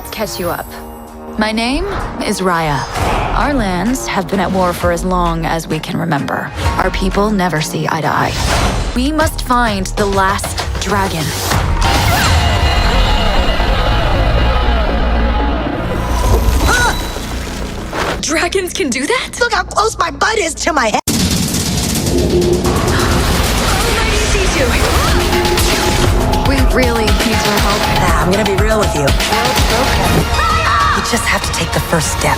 let's catch you up. My name is Raya. Our lands have been at war for as long as we can remember. Our people never see eye to eye. We must find the last dragon. Dragons can do that? Look how close my butt is to my head. Alrighty, Sisu. We really need your help. Nah, I'm gonna be real with you. World's broken. You just have to take the first step.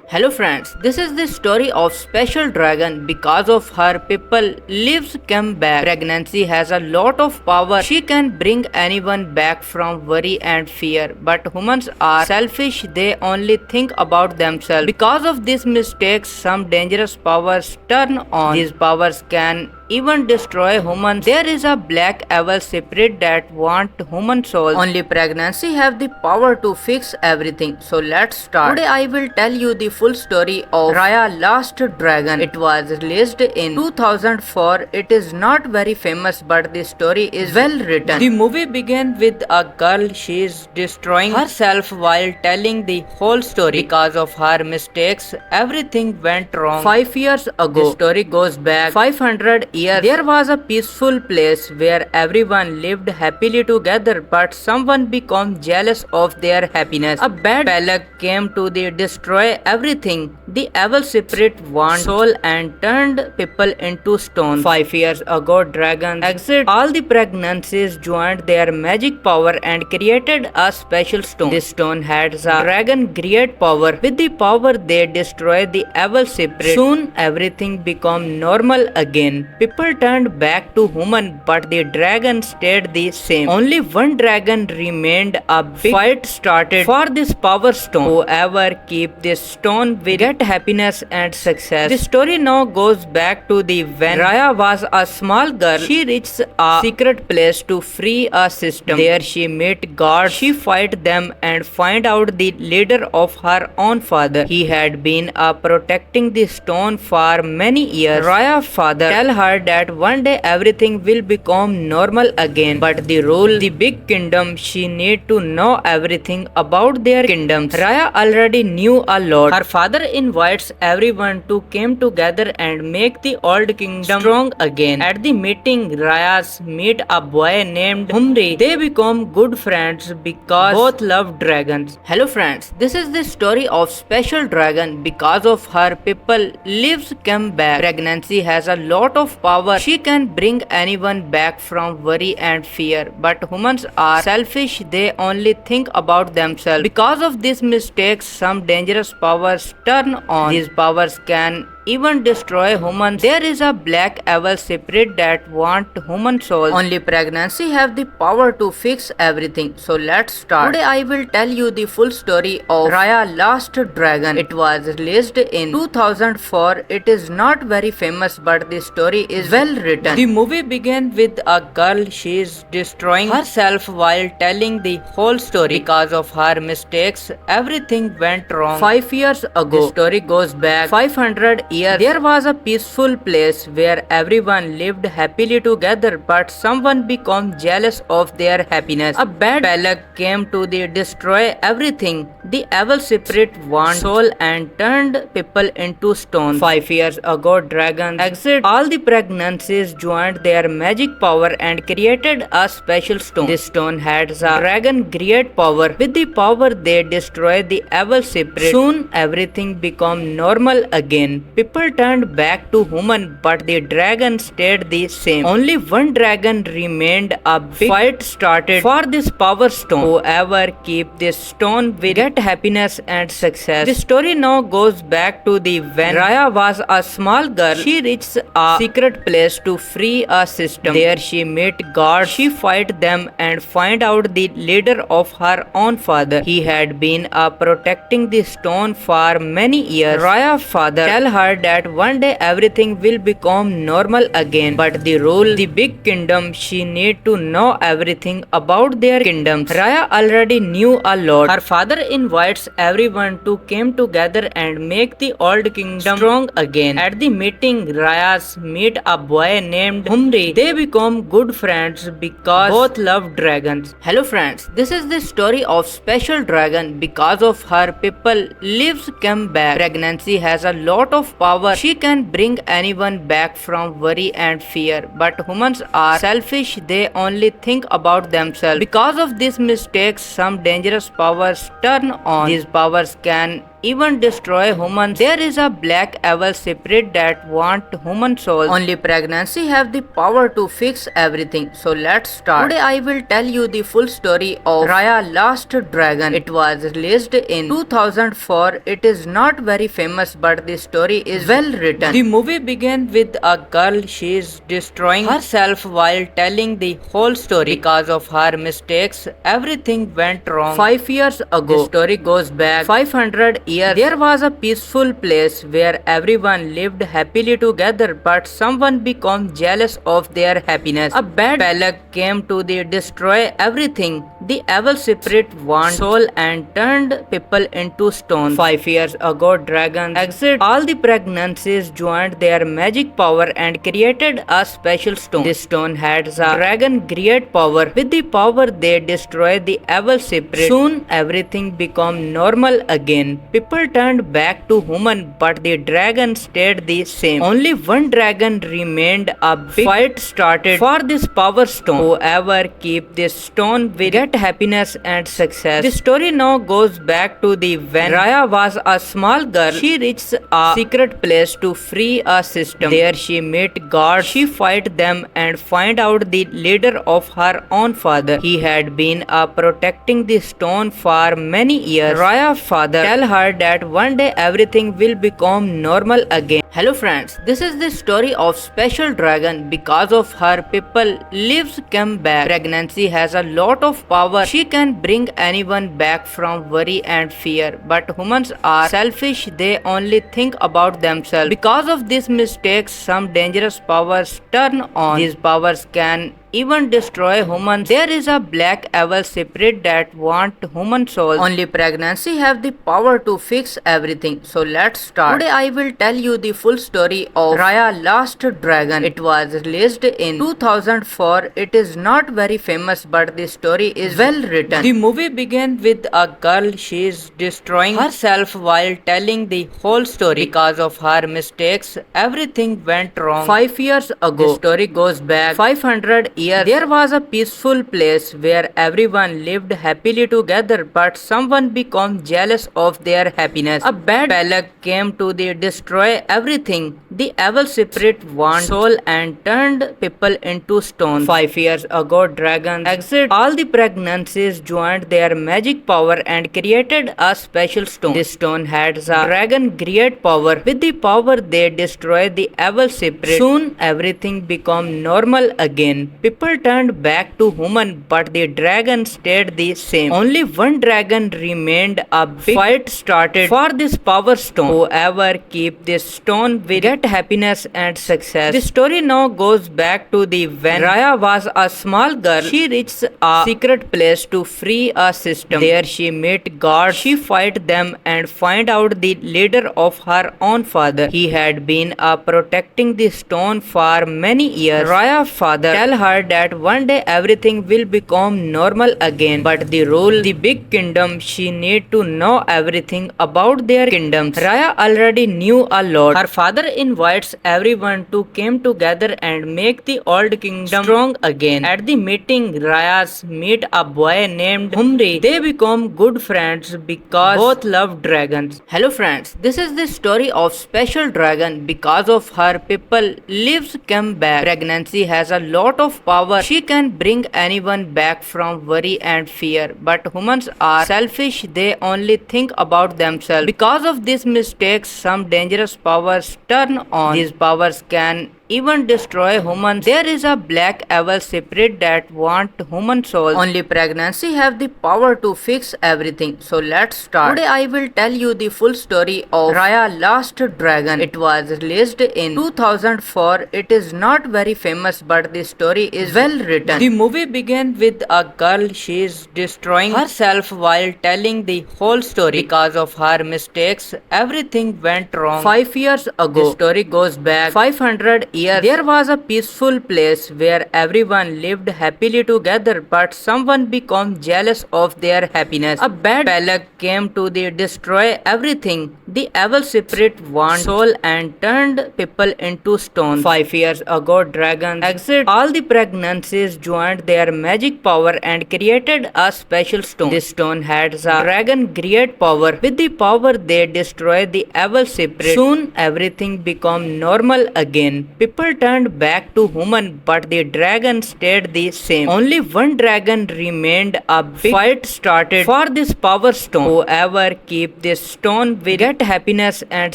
Hello friends, this is the story of special dragon. Because of her, people lives come back. Pregnancy has a lot of power. She can bring anyone back from worry and fear. But humans are selfish. They only think about themselves. Because of these mistakes, some dangerous powers turn on. These powers can even destroy humans. There is a black evil spirit that want human souls. Only pregnancy have the power to fix everything. So let's start. Today I will tell you the full story of Raya Last Dragon. It was released in 2004. It is not very famous, but the story is well written. The movie begins with a girl. She is destroying herself while telling the whole story. Because of her mistakes, everything went wrong. 5 years ago, the story goes back 500 years. There was a peaceful place where everyone lived happily together, but someone became jealous of their happiness. A bad luck came to destroy everything. The evil spirit wanted soul and turned people into stone. 5 years ago, dragons exited all the pregnancies, joined their magic power and created a special stone. This stone had a dragon great power. With the power, they destroyed the evil spirit. Soon everything became normal again. People turned back to human, but the dragon stayed the same. Only one dragon remained. A big fight started for this power stone. Whoever keep this stone will get happiness and success. The story now goes back to the when Raya was a small girl. She reached a secret place to free a system. There she met gods. She fight them and find out the leader of her own father. He had been protecting the stone for many years. Raya's father tell her that one day everything will become normal again, but the rule the big kingdom, she need to know everything about their kingdoms. Raya already knew a lot. Her father invites everyone to come together and make the old kingdom strong again. At the meeting, Raya's meet a boy named Humri. They become good friends because both love dragons. Hello friends, this is the story of special dragon. Because of her, people lives come back. Pregnancy has a lot of power. She can bring anyone back from worry and fear. But humans are selfish. They only think about themselves. Because of these mistakes, some dangerous powers turn on. These powers can even destroy humans. There is a black evil spirit that want human souls. Only pregnancy have the power to fix everything. So let's start. Today I will tell you the full story of Raya Last Dragon. It was released in 2004. It is not very famous, but the story is well written. The movie begins with a girl. She is destroying herself while telling the whole story. Because of her mistakes, everything went wrong. 5 years ago, the story goes back 500 years. There was a peaceful place where everyone lived happily together, but someone became jealous of their happiness. A bad luck came to destroy everything. The evil spirit wanted soul and turned people into stone. 5 years ago, dragons exited all the pregnancies, joined their magic power and created a special stone. This stone had a dragon great power. With the power, they destroyed the evil spirit. Soon everything became normal again. People turned back to human, but the dragon stayed the same. Only one dragon remained. A big fight started for this power stone. Whoever keep this stone will get happiness and success. The story now goes back to when Raya was a small girl. She reached a secret place to free a system. There she met gods. She fight them and find out the leader of her own father. He had been protecting the stone for many years. Raya's father tell her that one day everything will become normal again, but the rule the big kingdom, she need to know everything about their kingdoms. Raya already knew a lot. Her father invites everyone to come together and make the old kingdom strong again. At the meeting, Raya's meet a boy named Humri. They become good friends because both love dragons. Hello friends, this is the story of special dragon. Because of her, people lives come back. Pregnancy has a lot of power. She can bring anyone back from worry and fear. But humans are selfish. They only think about themselves. Because of these mistakes, some dangerous powers turn on. These powers can even destroy humans. There is a black evil spirit that want human souls. Only pregnancy have the power to fix everything. So let's start. Today I will tell you the full story of Raya Last Dragon. It was released in 2004. It is not very famous, but the story is well written. The movie begins with a girl. She is destroying herself while telling the whole story. Because of her mistakes, everything went wrong. 5 years ago, the story goes back 500 years. There was a peaceful place where everyone lived happily together, but someone became jealous of their happiness. A bad plague came to destroy everything. The evil spirit wanted soul and turned people into stone. 5 years ago, dragons exited all the pregnancies, joined their magic power and created a special stone. This stone had a dragon great power. With the power, they destroyed the evil spirit. Soon, everything became normal again. People turned back to human, but the dragon stayed the same. Only one dragon remained. A big fight started for this power stone. Whoever keep this stone will get happiness and success. The story now goes back to the when Raya was a small girl. She reached a secret place to free a system. There she met God. She fight them and find out the leader of her own father. He had been protecting the stone for many years. Raya's father tell her that one day everything will become normal again. Hello friends, this is the story of special dragon. Because of her, people lives come back. Pregnancy has a lot of power. She can bring anyone back from worry and fear. But humans are selfish. They only think about themselves. Because of these mistakes, some dangerous powers turn on. These powers can even destroy humans. There is a black evil spirit that want human souls. Only pregnancy have the power to fix everything. So let's start. Today I will tell you the full story of Raya Last Dragon. It was released in 2004. It is not very famous, but the story is well written. The movie begins with a girl. She is destroying herself while telling the whole story. Because of her mistakes, everything went wrong. 5 years ago, the story goes back 500 years. There was a peaceful place where everyone lived happily together, but someone became jealous of their happiness. A bad plague came to destroy everything. The evil spirit wanted soul and turned people into stone. 5 years ago, dragons exited all the pregnancies, joined their magic power and created a special stone. This stone had a dragon great power. With the power, they destroyed the evil spirit. Soon, everything became normal again. People turned back to human, but the dragon stayed the same. Only one dragon remained. A big fight started for this power stone. Whoever keep this stone will get happiness and success. The story now goes back to the when Raya was a small girl. She reached a secret place to free a system. There she met God. She fight them and find out the leader of her own father. He had been protecting the stone for many years. Raya's father tell her that one day everything will become normal again, but the rule the big kingdom, she need to know everything about their kingdoms. Raya already knew a lot. Her father invites everyone to come together and make the old kingdom strong again. At the meeting, Raya's meet a boy named Humri. They become good friends because both love dragons. Hello friends, this is the story of special dragon. Because of her, people lives come back. Pregnancy has a lot of power. She can bring anyone back from worry and fear. But humans are selfish. They only think about themselves. Because of these mistakes, some dangerous powers turn on. These powers can even destroy humans. There is a black evil spirit that want human souls. Only pregnancy have the power to fix everything. So let's start. Today I will tell you the full story of Raya Last Dragon. It was released in 2004. It is not very famous, but the story is well written. The movie begins with a girl. She is destroying herself while telling the whole story. Because of her mistakes, everything went wrong. 5 years ago, the story goes back 500 years, there was a peaceful place where everyone lived happily together, but someone became jealous of their happiness. A bad luck came to destroy everything. The evil spirit wanted soul and turned people into stone. 5 years ago, dragons exited all the pregnancies, joined their magic power and created a special stone. This stone had a dragon great power. With the power, they destroyed the evil spirit. Soon, everything became normal again. People turned back to human, but the dragon stayed the same. Only one dragon remained. A big fight started for this power stone. Whoever keep this stone will get happiness and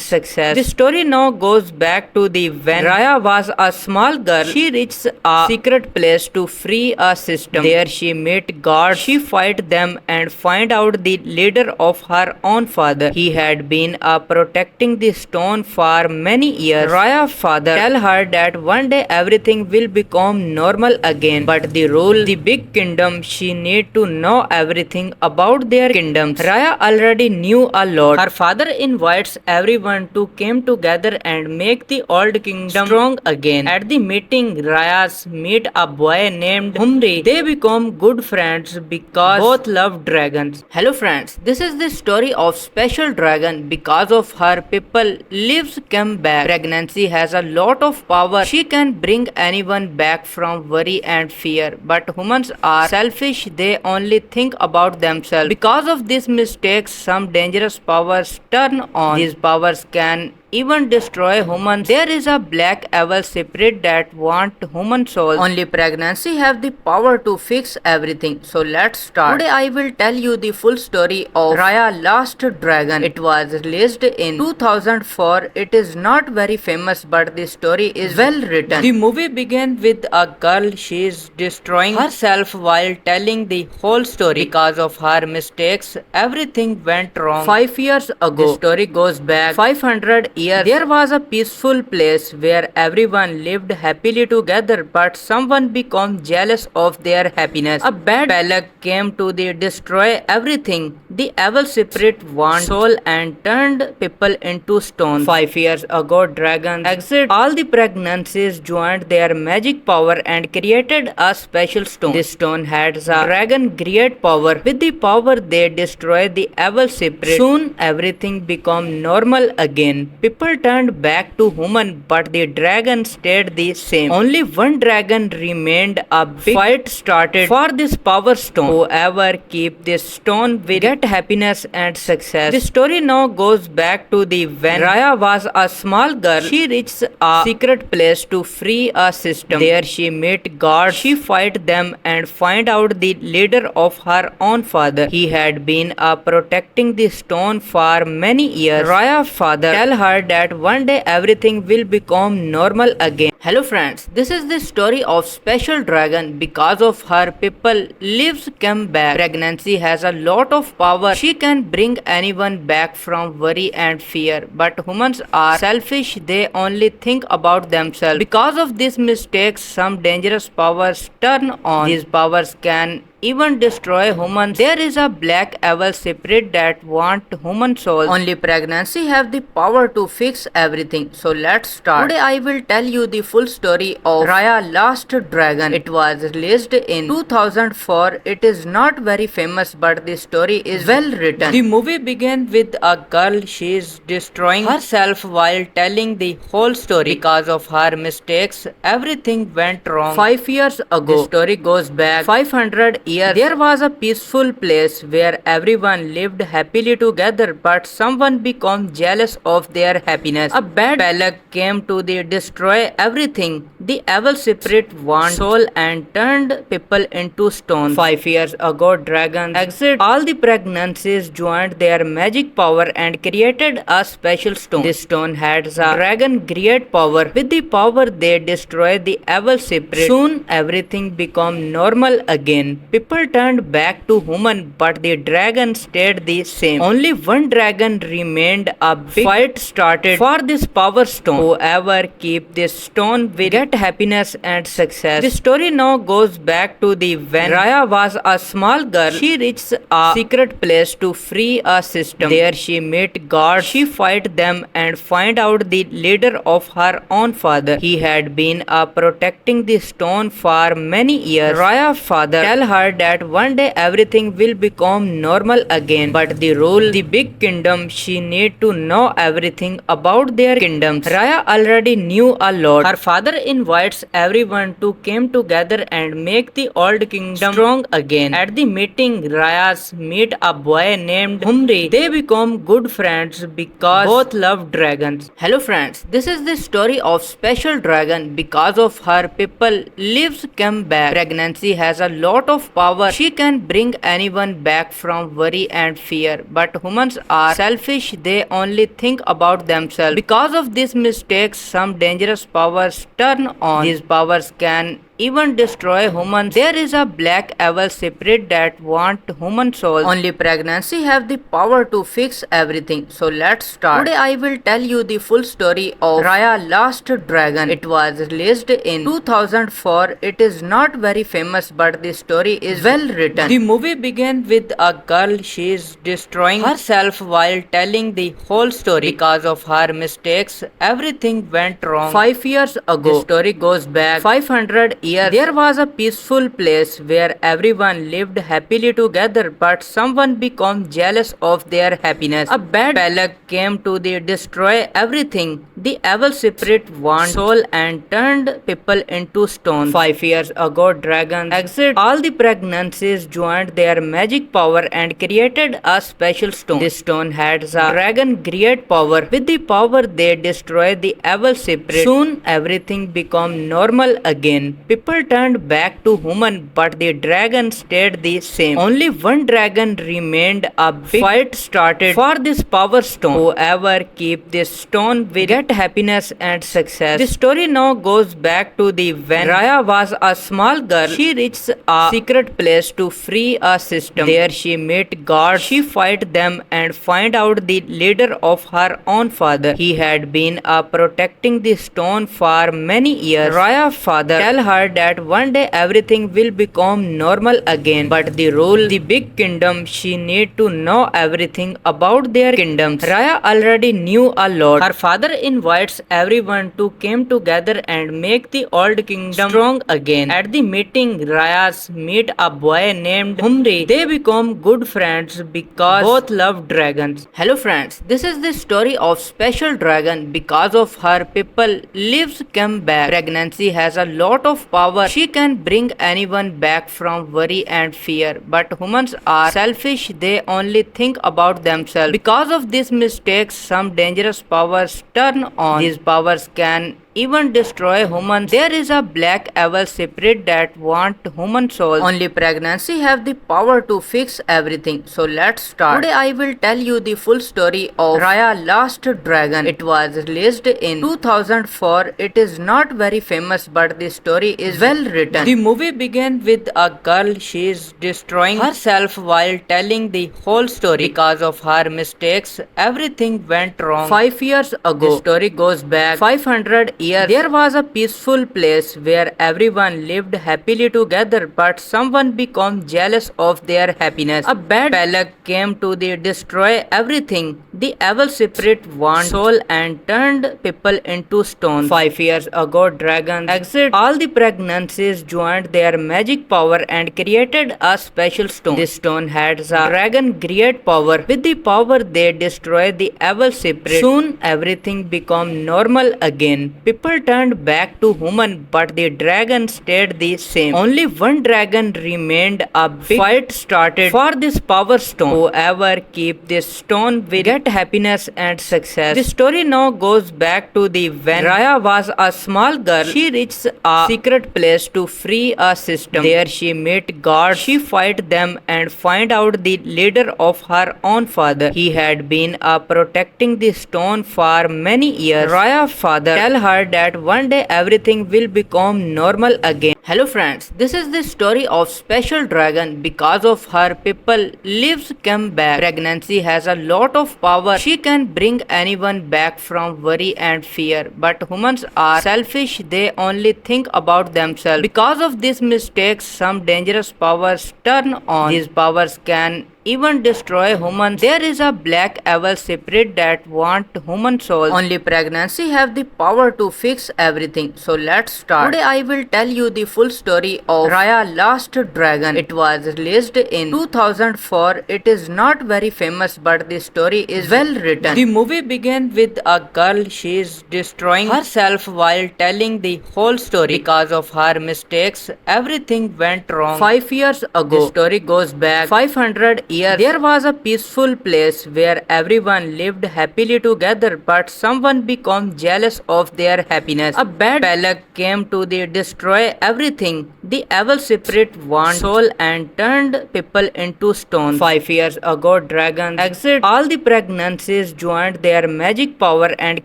success. The story now goes back to the when Raya was a small girl. She reached a secret place to free a system. There she met gods. She fight them and find out the leader of her own father. He had been protecting the stone for many years. Raya's father tell her that one day everything will become normal again, but the rule the big kingdom, she need to know everything about their kingdoms. Raya already knew a lot. Her father invites everyone to come together and make the old kingdom strong again. At the meeting, Raya's meet a boy named Humri. They become good friends because both love dragons. Hello friends, this is the story of special dragon. Because of her, people lives come back. Pregnancy has a lot of power. She can bring anyone back from worry and fear. But humans are selfish. They only think about themselves. Because of these mistakes, some dangerous powers turn on. These powers can even destroy humans. There is a black evil spirit that want human souls. Only pregnancy have the power to fix everything. So let's start. Today I will tell you the full story of Raya Last Dragon. It was released in 2004. It is not very famous, but the story is well written. The movie begins with a girl. She is destroying herself while telling the whole story. Because of her mistakes, everything went wrong. 5 years ago, the story goes back 500 years. There was a peaceful place where everyone lived happily together, but someone became jealous of their happiness. A bad luck came to destroy everything. The evil spirit wanted soul and turned people into stone. 5 years ago, dragons exited all the pregnancies, joined their magic power and created a special stone. This stone had a dragon great power. With the power, they destroyed the evil spirit. Soon, everything became normal again. People turned back to human, but the dragon stayed the same. Only one dragon remained.. A big fight started for this power stone. Whoever keep this stone will get happiness and success. The story now goes back to the when Raya was a small girl. She is destroying herself while telling the whole story. Because of her mistakes, everything went wrong. 5 years ago, the story goes back 500 years. There was a peaceful place where everyone lived happily together, but someone became jealous of their happiness. A bad luck came to destroy everything. The evil spirit wanted soul and turned people into stone. 5 years ago, the story goes back 500 years. There was a peaceful place where everyone lived happily together, but someone became jealous of their happiness. A bad get happiness and success. The story now goes back to the when Raya was a small girl. She reached a secret place to free a system. There she met gods. She fight them and find out the leader of her own father. He had been protecting the stone for many years. Raya's father tell her that one day everything will become normal again. Hello friends, this is the story of special dragon. Because of her, people lives come back. Pregnancy has a lot of power. She can bring anyone back from worry and fear. But humans are selfish. They only think about themselves. Because of these mistakes, some dangerous powers turn on. These powers can even destroy humans. There is a black evil spirit that want human souls. Only pregnancy have the power to fix everything. So let's start. Today I will tell you the full story of Raya Last Dragon. It was released in 2004. It is not very famous, but the story is well written. The movie begins with a girl. She is destroying herself while telling the whole story. Because of her mistakes, everything went wrong. 5 years ago, the story goes back 500 years. There was a peaceful place where everyone lived happily together, but someone became jealous of their happiness. A bad luck came to destroy everything. The evil spirit wanted soul and turned people into stone. 5 years ago, dragons exited all the pregnancies, joined their magic power and created a special stone. This stone had a dragon great power. With the power, they destroyed the evil spirit. Soon, everything became normal again. People turned back to human, but the dragon stayed the same. Only one dragon remained. A big fight started for this power stone. Whoever keep this stone will get get happiness and success. The story now goes back to the when Raya was a small girl. She reached a secret place to free a system. There she met gods. She fight them and find out the leader of her own father. He had been protecting the stone for many years. Raya's father tell her that one day everything will become normal again, but the rule the big kingdom, she need to know everything about their kingdoms. Raya already knew a lot. Her father invites everyone to come together and make the old kingdom strong again. At the meeting, Raya's meet a boy named Humri. They become good friends because both love dragons. Hello friends, this is the story of special dragon. Because of her, people lives come back. Pregnancy has a lot of power. She can bring anyone back from worry and fear. But humans are selfish. They only think about themselves. Because of these mistakes, some dangerous powers turn on. These powers can even destroy humans. There is a black evil spirit that want human souls. Only pregnancy have the power to fix everything. So let's start. Today I will tell you the full story of Raya Last Dragon. It was released in 2004. It is not very famous, but the story is well written. The movie begins with a girl. She is destroying herself while telling the whole story. Because of her mistakes, everything went wrong. 5 years ago, the story goes back 500 years. There was a peaceful place where everyone lived happily together, but someone became jealous of their happiness. A bad plague came to destroy everything. The evil spirit wanted soul and turned people into stone. 5 years ago, dragons exited all the pregnancies, joined their magic power and created a special stone. This stone had a dragon great power. With the power, they destroyed the evil spirit. Soon, everything became normal again. People turned back to human, but the dragon stayed the same. Only one dragon remained. A big fight started for this power stone. Whoever keep this stone will get happiness and success. The story now goes back to the when Raya was a small girl. She reached a secret place to free a system. There she met gods. She fight them and find out the leader of her own father. He had been protecting the stone for many years. Raya's father tell her that one day everything will become normal again, but the rule the big kingdom, she need to know everything about their kingdoms. Raya already knew a lot. Her father invites everyone to come together and make the old kingdom strong again. At the meeting, Raya's meet a boy named Humri. They become good friends because both love dragons. Hello friends, this is the story of special dragon. Because of her, people lives come back. Pregnancy has a lot of power. She can bring anyone back from worry and fear. But humans are selfish. They only think about themselves. Because of these mistakes, some dangerous powers turn on. These powers can even destroy humans. There is a black evil spirit that want human souls. Only pregnancy have the power to fix everything. So let's start. Today I will tell you the full story of Raya Last Dragon. It was released in 2004. It is not very famous, but the story is well written. The movie begins with a girl. She is destroying herself while telling the whole story. Because of her mistakes, everything went wrong. 5 years ago, the story goes back 500 years. There was a peaceful place where everyone lived happily together, but someone became jealous of their happiness. A bad plague came to destroy everything. The evil spirit wanted soul and turned people into stone. 5 years ago, dragons exited all the pregnancies, joined their magic power and created a special stone. This stone had a dragon great power. With the power, they destroyed the evil spirit. Soon, everything became normal again. People turned back to human, but the dragon stayed the same. Only one dragon remained. A big fight started for this power stone. Whoever keep this stone will get happiness and success. The story now goes back to the when Raya was a small girl. She reached a secret place to free a system. There she met gods. She fight them and find out the leader of her own father. He had been protecting the stone for many years. Raya's father tell her her that one day everything will become normal again. Hello friends, this is the story of special dragon. Because of her, people lives come back. Pregnancy has a lot of power. She can bring anyone back from worry and fear. But humans are selfish. They only think about themselves. Because of these mistakes, some dangerous powers turn on. These powers can even destroy humans. There is a black evil spirit that want human souls. Only pregnancy have the power to fix everything. So let's start. Today I will tell you the full story of Raya Last Dragon. It was released in 2004. It is not very famous, but the story is well written. The movie begins with a girl. She is destroying herself while telling the whole story. Because of her mistakes, everything went wrong. 5 years ago, the story goes back 500 years. There was a peaceful place where everyone lived happily together, but someone became jealous of their happiness. A bad luck came to destroy everything. The evil spirit wanted soul and turned people into stone. 5 years ago, dragons exited all the pregnancies, joined their magic power and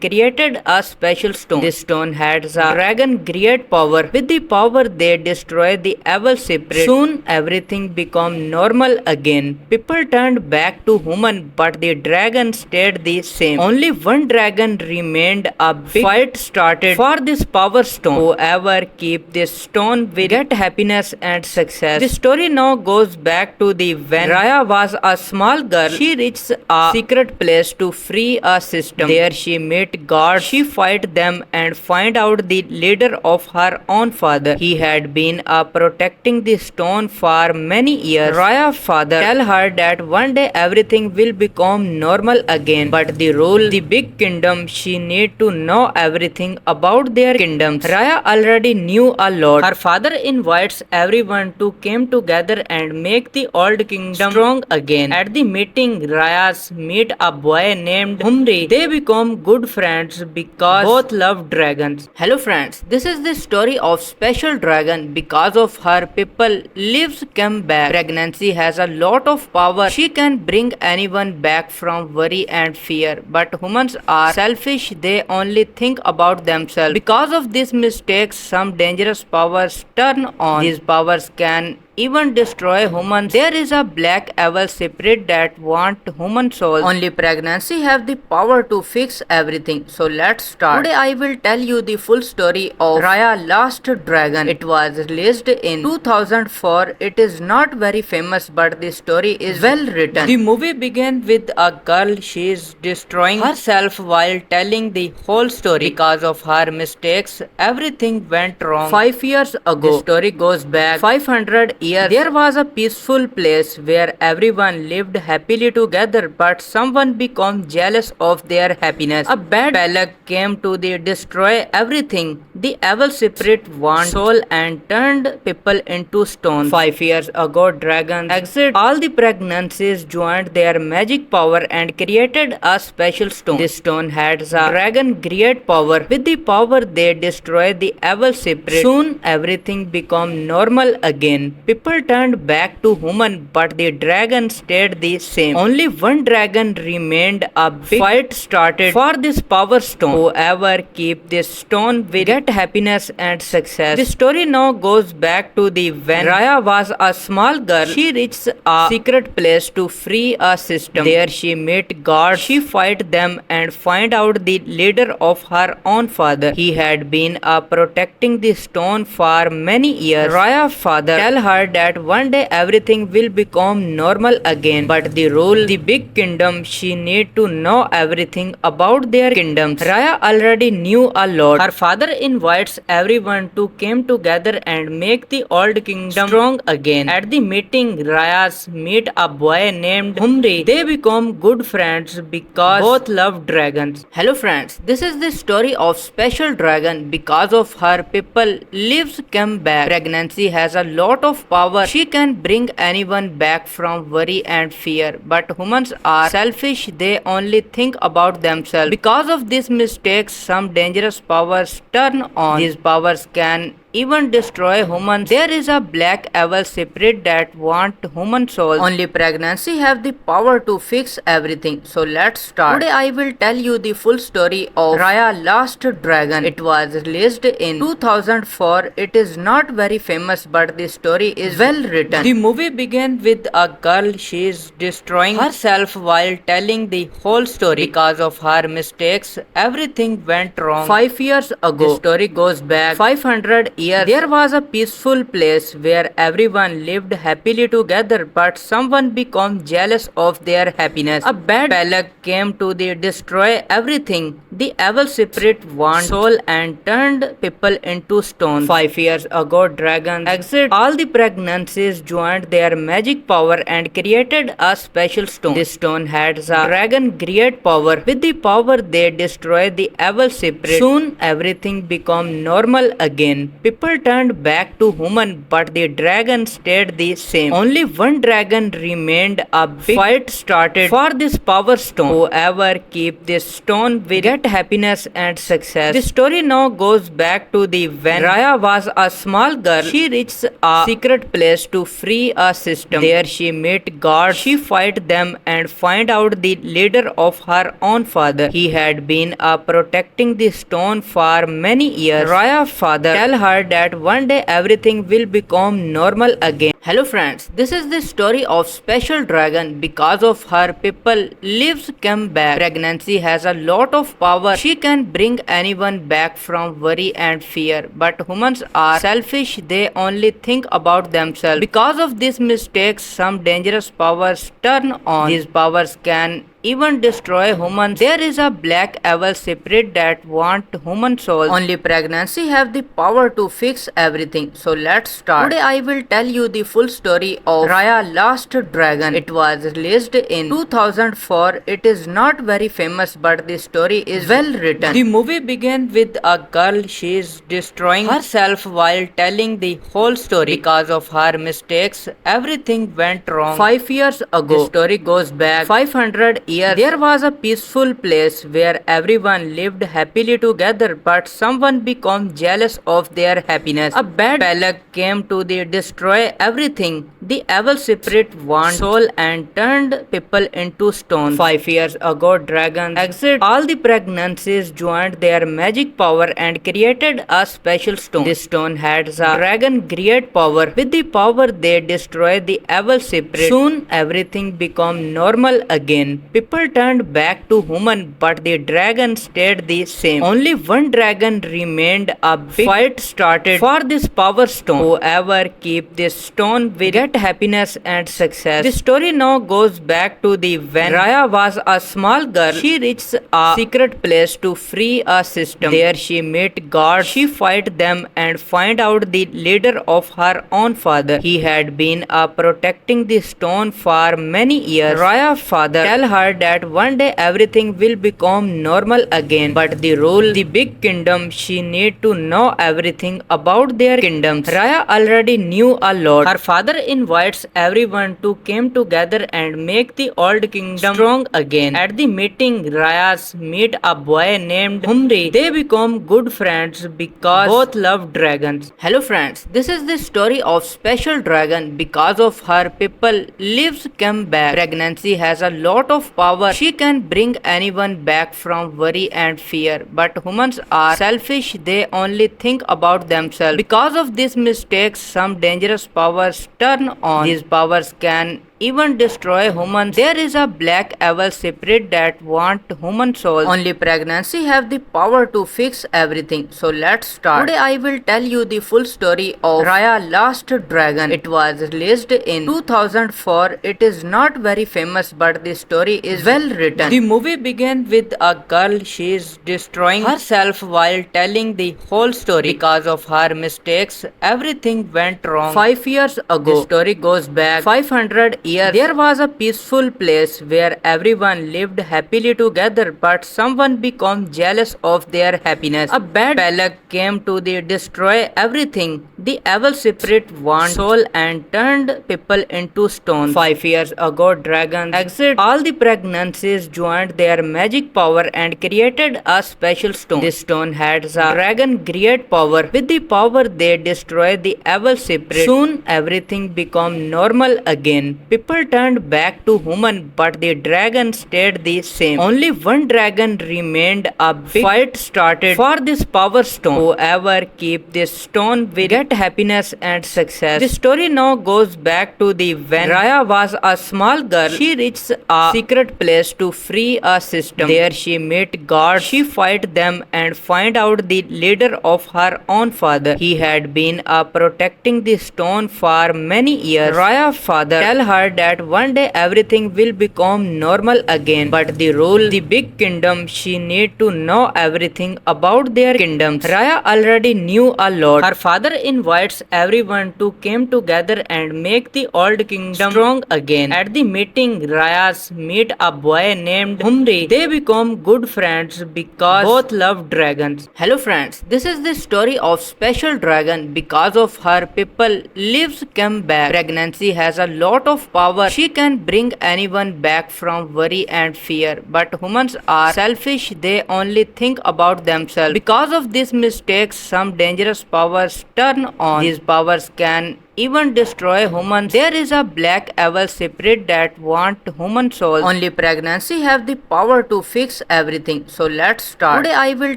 created a special stone. This stone had a dragon great power. With the power, they destroyed the evil spirit. Soon everything became normal again. People turned back to human, but the dragon stayed the same. Only one dragon remained. A big fight started for this power stone. Whoever keep this stone will get happiness and success. The story now goes back to the when Raya was a small girl. She reached a secret place to free a system. There she met gods. She fight them and find out the leader of her own father. He had been protecting the stone for many years. Raya's father tell her that one day everything will become normal again, but the rule the big kingdom, she need to know everything about their kingdoms. Raya already knew a lot. Her father invites everyone to come together and make the old kingdom strong again. At the meeting, Raya's meet a boy named Humri. They become good friends because both love dragons. Hello friends, this is the story of special dragon. Because of her, people lives come back. Pregnancy has a lot of power. She can bring anyone back from worry and fear. But humans are selfish. They only think about themselves. Because of these mistakes, some dangerous powers turn on. These powers can even destroy humans. There is a black evil spirit that want human souls. Only pregnancy have the power to fix everything. So let's start. Today I will tell you the full story of Raya Last Dragon. It was released in 2004. It is not very famous, but the story is well written. The movie begins with a girl. She is destroying herself while telling the whole story. Because of her mistakes, everything went wrong. 5 years ago, the story goes back 500 years. There was a peaceful place where everyone lived happily together, but someone became jealous of their happiness. A bad luck came to destroy everything. The evil spirit wanted soul and turned people into stone. 5 years ago, dragons exited all the pregnancies, joined their magic power and created a special stone. This stone had a dragon great power. With the power, they destroyed the evil spirit. Soon everything became normal again. People turned back to human, but the dragon stayed the same. Only one dragon remained. A big fight started for this power stone. Whoever keep this stone will get happiness and success. The story now goes back to the when Raya was a small girl. She reached a secret place to free a system. There she met gods. She fight them and find out the leader of her own father. He had been protecting the stone for many years. Raya's father tell her that one day everything will become normal again, but the rule the big kingdom, she need to know everything about their kingdoms. Raya already knew a lot. Her father invites everyone to come together and make the old kingdom strong again. At the meeting, Raya's meet a boy named Humri. They become good friends because both love dragons. Hello friends, this is the story of special dragon. Because of her, people lives come back. Pregnancy has a lot of power. She can bring anyone back from worry and fear. But humans are selfish. They only think about themselves. Because of these mistakes, some dangerous powers turn on. These powers can even destroy humans. There is a black evil spirit that want human souls. Only pregnancy have the power to fix everything. So let's start. Today I will tell you the full story of Raya Last Dragon. It was released in 2004. It is not very famous, but the story is well written. The movie begins with a girl. She is destroying herself while telling the whole story. Because of her mistakes, everything went wrong. 5 years ago, the story goes back 500 years. There was a peaceful place where everyone lived happily together, but someone became jealous of their happiness. A bad plague came to destroy everything. The evil spirit wanted soul and turned people into stone. 5 years ago, dragons exit. All the pregnancies joined their magic power and created a special stone. This stone had a dragon great power. With the power, they destroyed the evil spirit. Soon, everything became normal again. People turned back to human, but the dragon stayed the same. Only one dragon remained. A big fight started for this power stone. Whoever keep this stone will get happiness and success. The story now goes back to the when Raya was a small girl. She reached a secret place to free a system. There she met God. She fight them and find out the leader of her own father. He had been protecting the stone for many years. Raya's father tell her that one day everything will become normal again. Hello friends, this is the story of special dragon. Because of her, people lives come back. Pregnancy has a lot of power. She can bring anyone back from worry and fear. But humans are selfish. They only think about themselves. Because of these mistakes, some dangerous powers turn on. These powers can even destroy humans. There is a black evil spirit that want human souls. Only pregnancy have the power to fix everything. So let's start. Today I will tell you the full story of Raya Last Dragon. It was released in 2004. It is not very famous, but the story is well written. The movie begins with a girl. She is destroying herself while telling the whole story. Because of her mistakes, everything went wrong. 5 years ago, the story goes back 500 years. There was a peaceful place where everyone lived happily together, but someone became jealous of their happiness. A bad plague came to destroy everything. The evil spirit wanted soul and turned people into stone. 5 years ago, dragons exit. All the pregnancies joined their magic power and created a special stone. This stone had a dragon great power. With the power, they destroyed the evil spirit. Soon, everything became normal again. People turned back to human, but the dragon stayed the same. Only one dragon remained. A big fight started for this power stone. Whoever keep this stone will get happiness and success. The story now goes back to the when Raya was a small girl. She reached a secret place to free a system. There she met God. She fight them and find out the leader of her own father. He had been protecting the stone for many years. Raya's father tell her that one day everything will become normal again, but the rule the big kingdom, she need to know everything about their kingdoms. Raya already knew a lot. Her father invites everyone to come together and make the old kingdom strong again. At the meeting, Raya's meet a boy named Humri. They become good friends because both love dragons. Hello friends, this is the story of special dragon. Because of her, people lives come back. Pregnancy has a lot of power. She can bring anyone back from worry and fear. But humans are selfish. They only think about themselves. Because of these mistakes, some dangerous powers turn on. These powers can even destroy humans. There is a black evil spirit that want human souls. Only pregnancy have the power to fix everything. So let's start. Today I will tell you the full story of Raya Last Dragon. It was released in 2004. It is not very famous, but the story is well written. The movie begins with a girl. She is destroying herself while telling the whole story. Because of her mistakes, everything went wrong. 5 years ago, the story goes back 500 years, there was a peaceful place where everyone lived happily together, but someone became jealous of their happiness. A bad luck came to destroy everything. The evil spirit wanted soul and turned people into stone. 5 years ago, dragons exited all the pregnancies, joined their magic power and created a special stone. This stone had a dragon great power. With the power, they destroyed the evil spirit. Soon, everything became normal again. People turned back to human, but the dragon stayed the same. Only one dragon remained. A big fight started for this power stone. Whoever keep this stone will get happiness and success. The story now goes back to the when Raya was a small girl. She reached a secret place to free a system. There she met gods. She fight them and find out the leader of her own father. He had been protecting the stone for many years. Raya's father tell her that one day everything will become normal again, but the rule the big kingdom, she need to know everything about their kingdoms. Raya already knew a lot. Her father invites everyone to come together and make the old kingdom strong again. At the meeting, Raya's meet a boy named Humri. They become good friends because both love dragons. Hello friends, this is the story of special dragon. Because of her, people lives come back. Pregnancy has a lot of power. She can bring anyone back from worry and fear. But humans are selfish. They only think about themselves. Because of these mistakes, some dangerous powers turn on. These powers can even destroy humans. There is a black evil spirit that want human souls. Only pregnancy have the power to fix everything. So let's start. Today I will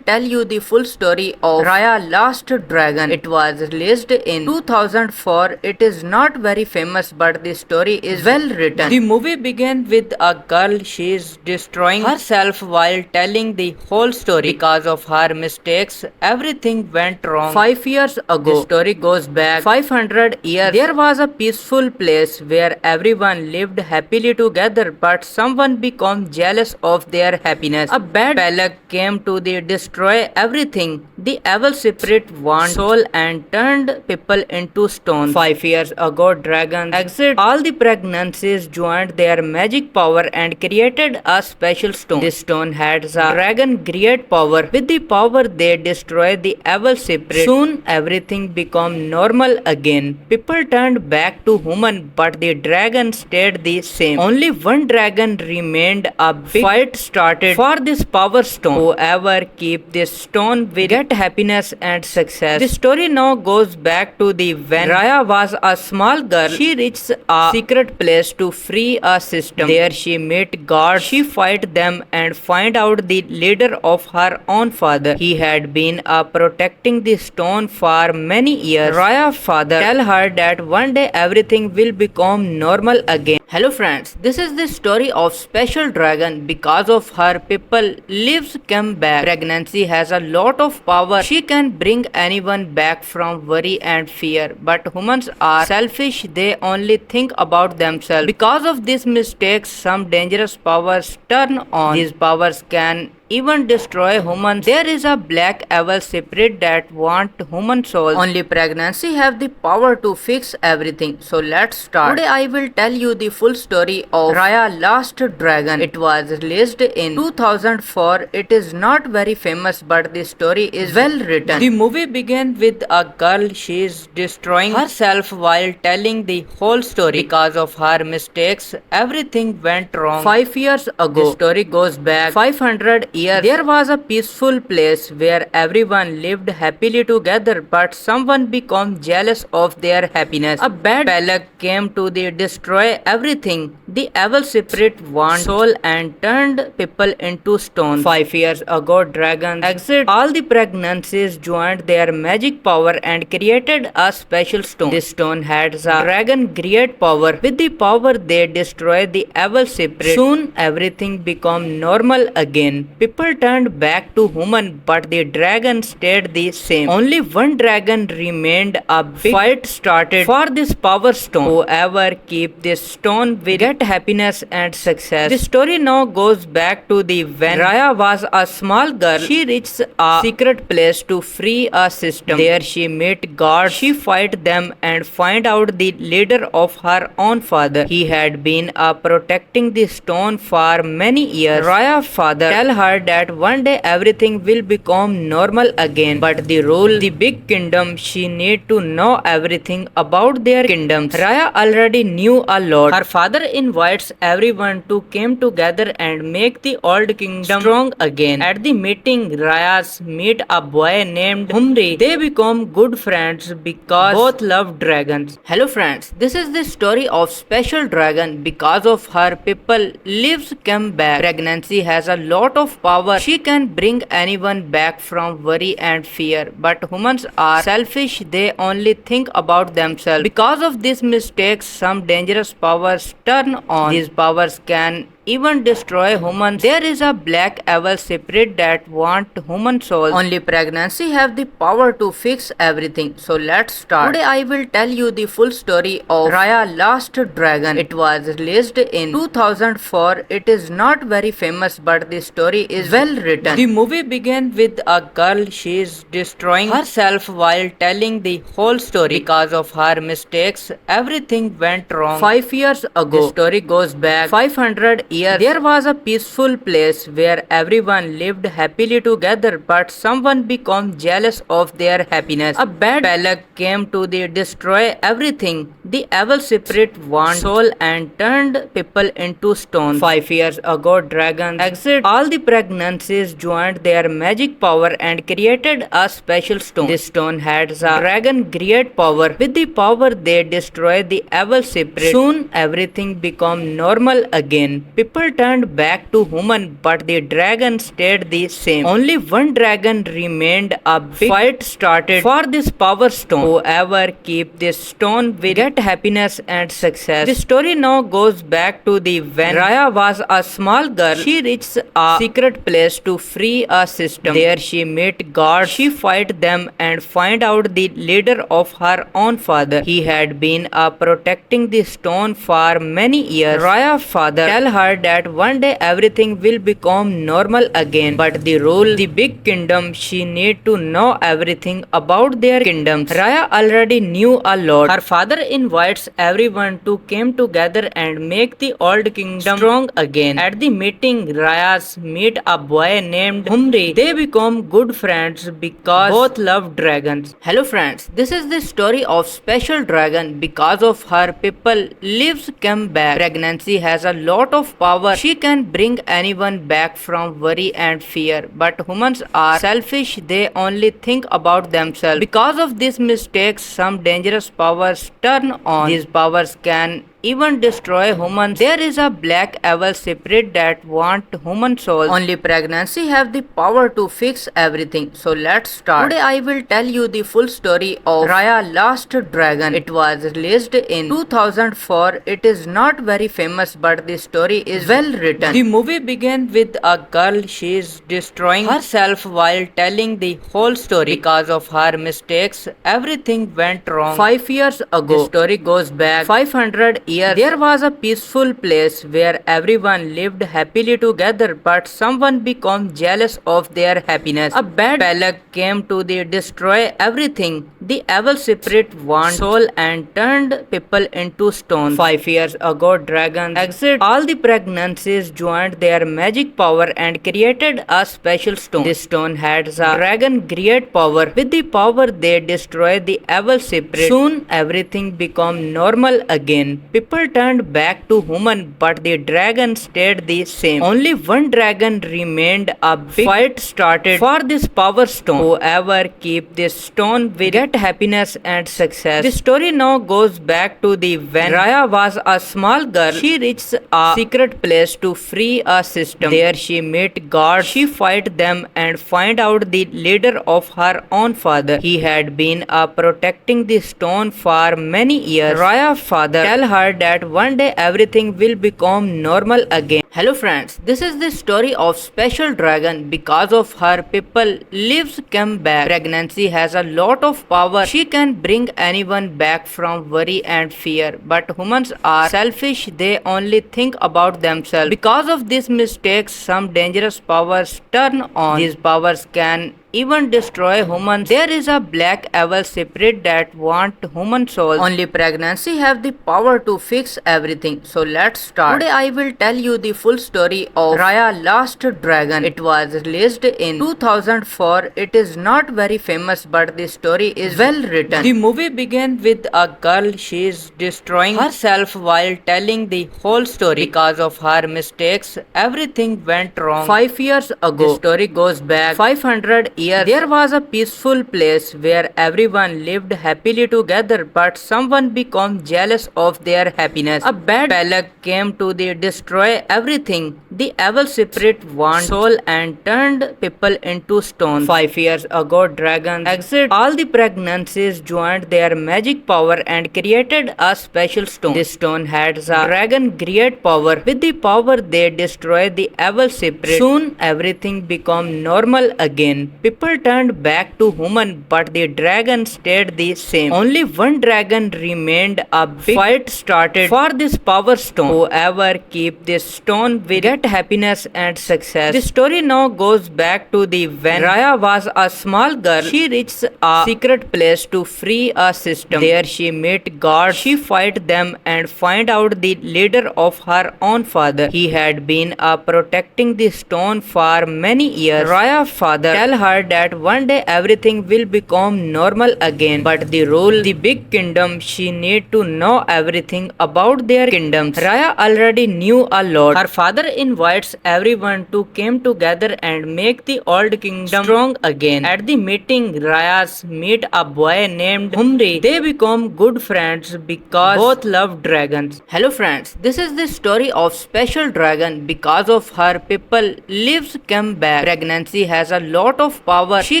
tell you the full story of Raya Last Dragon. It was released in 2004. It is not very famous, but the story is well written. The movie begins with a girl. She is destroying herself while telling the whole story. Because of her mistakes, everything went wrong. 5 years ago, the story goes back 500 years. There was a peaceful place where everyone lived happily together, but someone became jealous of their happiness. A bad luck came to destroy everything. The evil spirit wanted soul and turned people into stone. 5 years ago, dragons exited all the pregnancies, joined their magic power and created a special stone. This stone had a dragon great power. With the power, they destroyed the evil spirit. Soon, everything became normal again. People turned back to human, but the dragon stayed the same. Only one dragon remained. A big fight started for this power stone. Whoever keep this stone will get happiness and success. The story now goes back to the when Raya was a small girl. She reached a secret place to free a system. There she met gods. She fight them and find out the leader of her own father. He had been protecting the stone for many years. Raya's father tell her that one day everything will become normal again. Hello friends, this is the story of special dragon. Because of her, people lives come back. Pregnancy has a lot of power. She can bring anyone back from worry and fear. But humans are selfish. They only think about themselves. Because of these mistakes, some dangerous powers turn on. These powers can even destroy humans. There is a black evil spirit that want human souls. Only pregnancy have the power to fix everything. So let's start. Today I will tell you the full story of Raya Last Dragon. It was released in 2004. It is not very famous, but the story is well written. The movie begins with a girl. She is destroying herself while telling the whole story. Because of her mistakes, everything went wrong. 5 years ago, the story goes back 500 years. There was a peaceful place where everyone lived happily together, but someone became jealous of their happiness. A bad luck came to destroy everything. The evil spirit wanted soul and turned people into stone. 5 years ago, dragons exited all the pregnancies, joined their magic power and created a special stone. This stone had a dragon great power. With the power, they destroyed the evil spirit. Soon, everything became normal again. People turned back to human, but the dragon stayed the same. Only one dragon remained. A big fight started for this power stone. Whoever keep this stone will get happiness and success. The story now goes back to the when Raya was a small girl. She reached a secret place to free a system. There she met gods. She fight them and find out the leader of her own father. He had been protecting the stone for many years. Raya's father tell her that one day everything will become normal again, but the rule the big kingdom, she need to know everything about their kingdoms. Raya already knew a lot. Her father invites everyone to come together and make the old kingdom strong again. At the meeting, Raya's meet a boy named Humri. They become good friends because both love dragons. Hello friends, this is the story of special dragon. Because of her, people lives come back. Pregnancy has a lot of power. She can bring anyone back from worry and fear. But humans are selfish. They only think about themselves. Because of these mistakes, some dangerous powers turn on. These powers can even destroy humans. There is a black evil spirit that want human souls. Only pregnancy have the power to fix everything. So let's start. Today I will tell you the full story of Raya Last Dragon. It was released in 2004. It is not very famous, but the story is well written. The movie begins with a girl. She is destroying herself while telling the whole story. Because of her mistakes, everything went wrong. 5 years ago, the story goes back 500 years. There was a peaceful place where everyone lived happily together, but someone became jealous of their happiness. A bad plague came to destroy everything. The evil spirit wanted soul and turned people into stone. 5 years ago, dragons exit. All the pregnancies joined their magic power and created a special stone. This stone had a dragon great power. With the power, they destroyed the evil spirit. Soon, everything became normal again. People turned back to human, but the dragon stayed the same. Only one dragon remained. A big fight started for this power stone. Whoever keep this stone will get happiness and success. The story now goes back to the when Raya was a small girl. She reached a secret place to free a system. There she met gods. She fight them and find out the leader of her own father. He had been protecting the stone for many years. Raya's father tell her that one day everything will become normal again, but the rule the big kingdom, she need to know everything about their kingdoms. Raya already knew a lot. Her father invites everyone to come together and make the old kingdom strong again. At the meeting, Raya's meet a boy named Humri. They become good friends because both love dragons. Hello friends, this is the story of special dragon. Because of her, people lives come back. Pregnancy has a lot of power. She can bring anyone back from worry and fear. But humans are selfish. They only think about themselves. Because of these mistakes, some dangerous powers turn on. These powers can even destroy humans. There is a black evil spirit that want human souls. Only pregnancy have the power to fix everything. So let's start. Today I will tell you the full story of Raya Last Dragon. It was released in 2004. It is not very famous, but the story is well written. The movie begins with a girl. She is destroying herself while telling the whole story. Because of her mistakes, everything went wrong. 5 years ago, the story goes back 500 years. There was a peaceful place where everyone lived happily together, but someone became jealous of their happiness. A bad plague came to destroy everything. The evil spirit wanted soul and turned people into stone. 5 years ago, dragons exit. All the pregnancies joined their magic power and created a special stone. This stone had a dragon great power. With the power, they destroyed the evil spirit. Soon, everything became normal again. People turned back to human, but the dragon stayed the same. Only one dragon remained. A big fight started for this power stone. Whoever keep this stone will get happiness and success. The story now goes back to the when Raya was a small girl. She reached a secret place to free a system. There she met gods. She fight them and find out the leader of her own father. He had been protecting the stone for many years. Raya's father tell her her that one day everything will become normal again. Hello friends, this is the story of special dragon. Because of her, people lives come back. Pregnancy has a lot of power. She can bring anyone back from worry and fear. But humans are selfish. They only think about themselves. Because of these mistakes, some dangerous powers turn on. These powers can even destroy humans. There is a black evil spirit that want human souls. Only pregnancy have the power to fix everything. So let's start. Today I will tell you the full story of Raya Last Dragon. It was released in 2004. It is not very famous, but the story is well written. The movie begins with a girl. She is destroying herself while telling the whole story. Because of her mistakes, everything went wrong. 5 years ago, the story goes back 500 years. There was a peaceful place where everyone lived happily together, but someone became jealous of their happiness. A bad luck came to destroy everything. The evil spirit wanted soul and turned people into stone. 5 years ago, dragons exited all the pregnancies, joined their magic power and created a special stone. This stone had a dragon great power. With the power, they destroyed the evil spirit. Soon everything became normal again. People turned back to human, but the dragon stayed the same. Only one dragon remained. A big fight started for this power stone. Whoever keep this stone will get happiness and success. The story now goes back to the when Raya was a small girl. She reached a secret place to free a system. There she met God. She fight them and find out the leader of her own father. He had been protecting the stone for many years. Raya's father tell her that one day everything will become normal again, but the rule the big kingdom, she need to know everything about their kingdoms. Raya already knew a lot. Her father invites everyone to come together and make the old kingdom strong again. At the meeting, Raya's meet a boy named Humri. They become good friends because both love dragons. Hello friends, this is the story of special dragon. Because of her, people lives come back. Pregnancy has a lot of power. She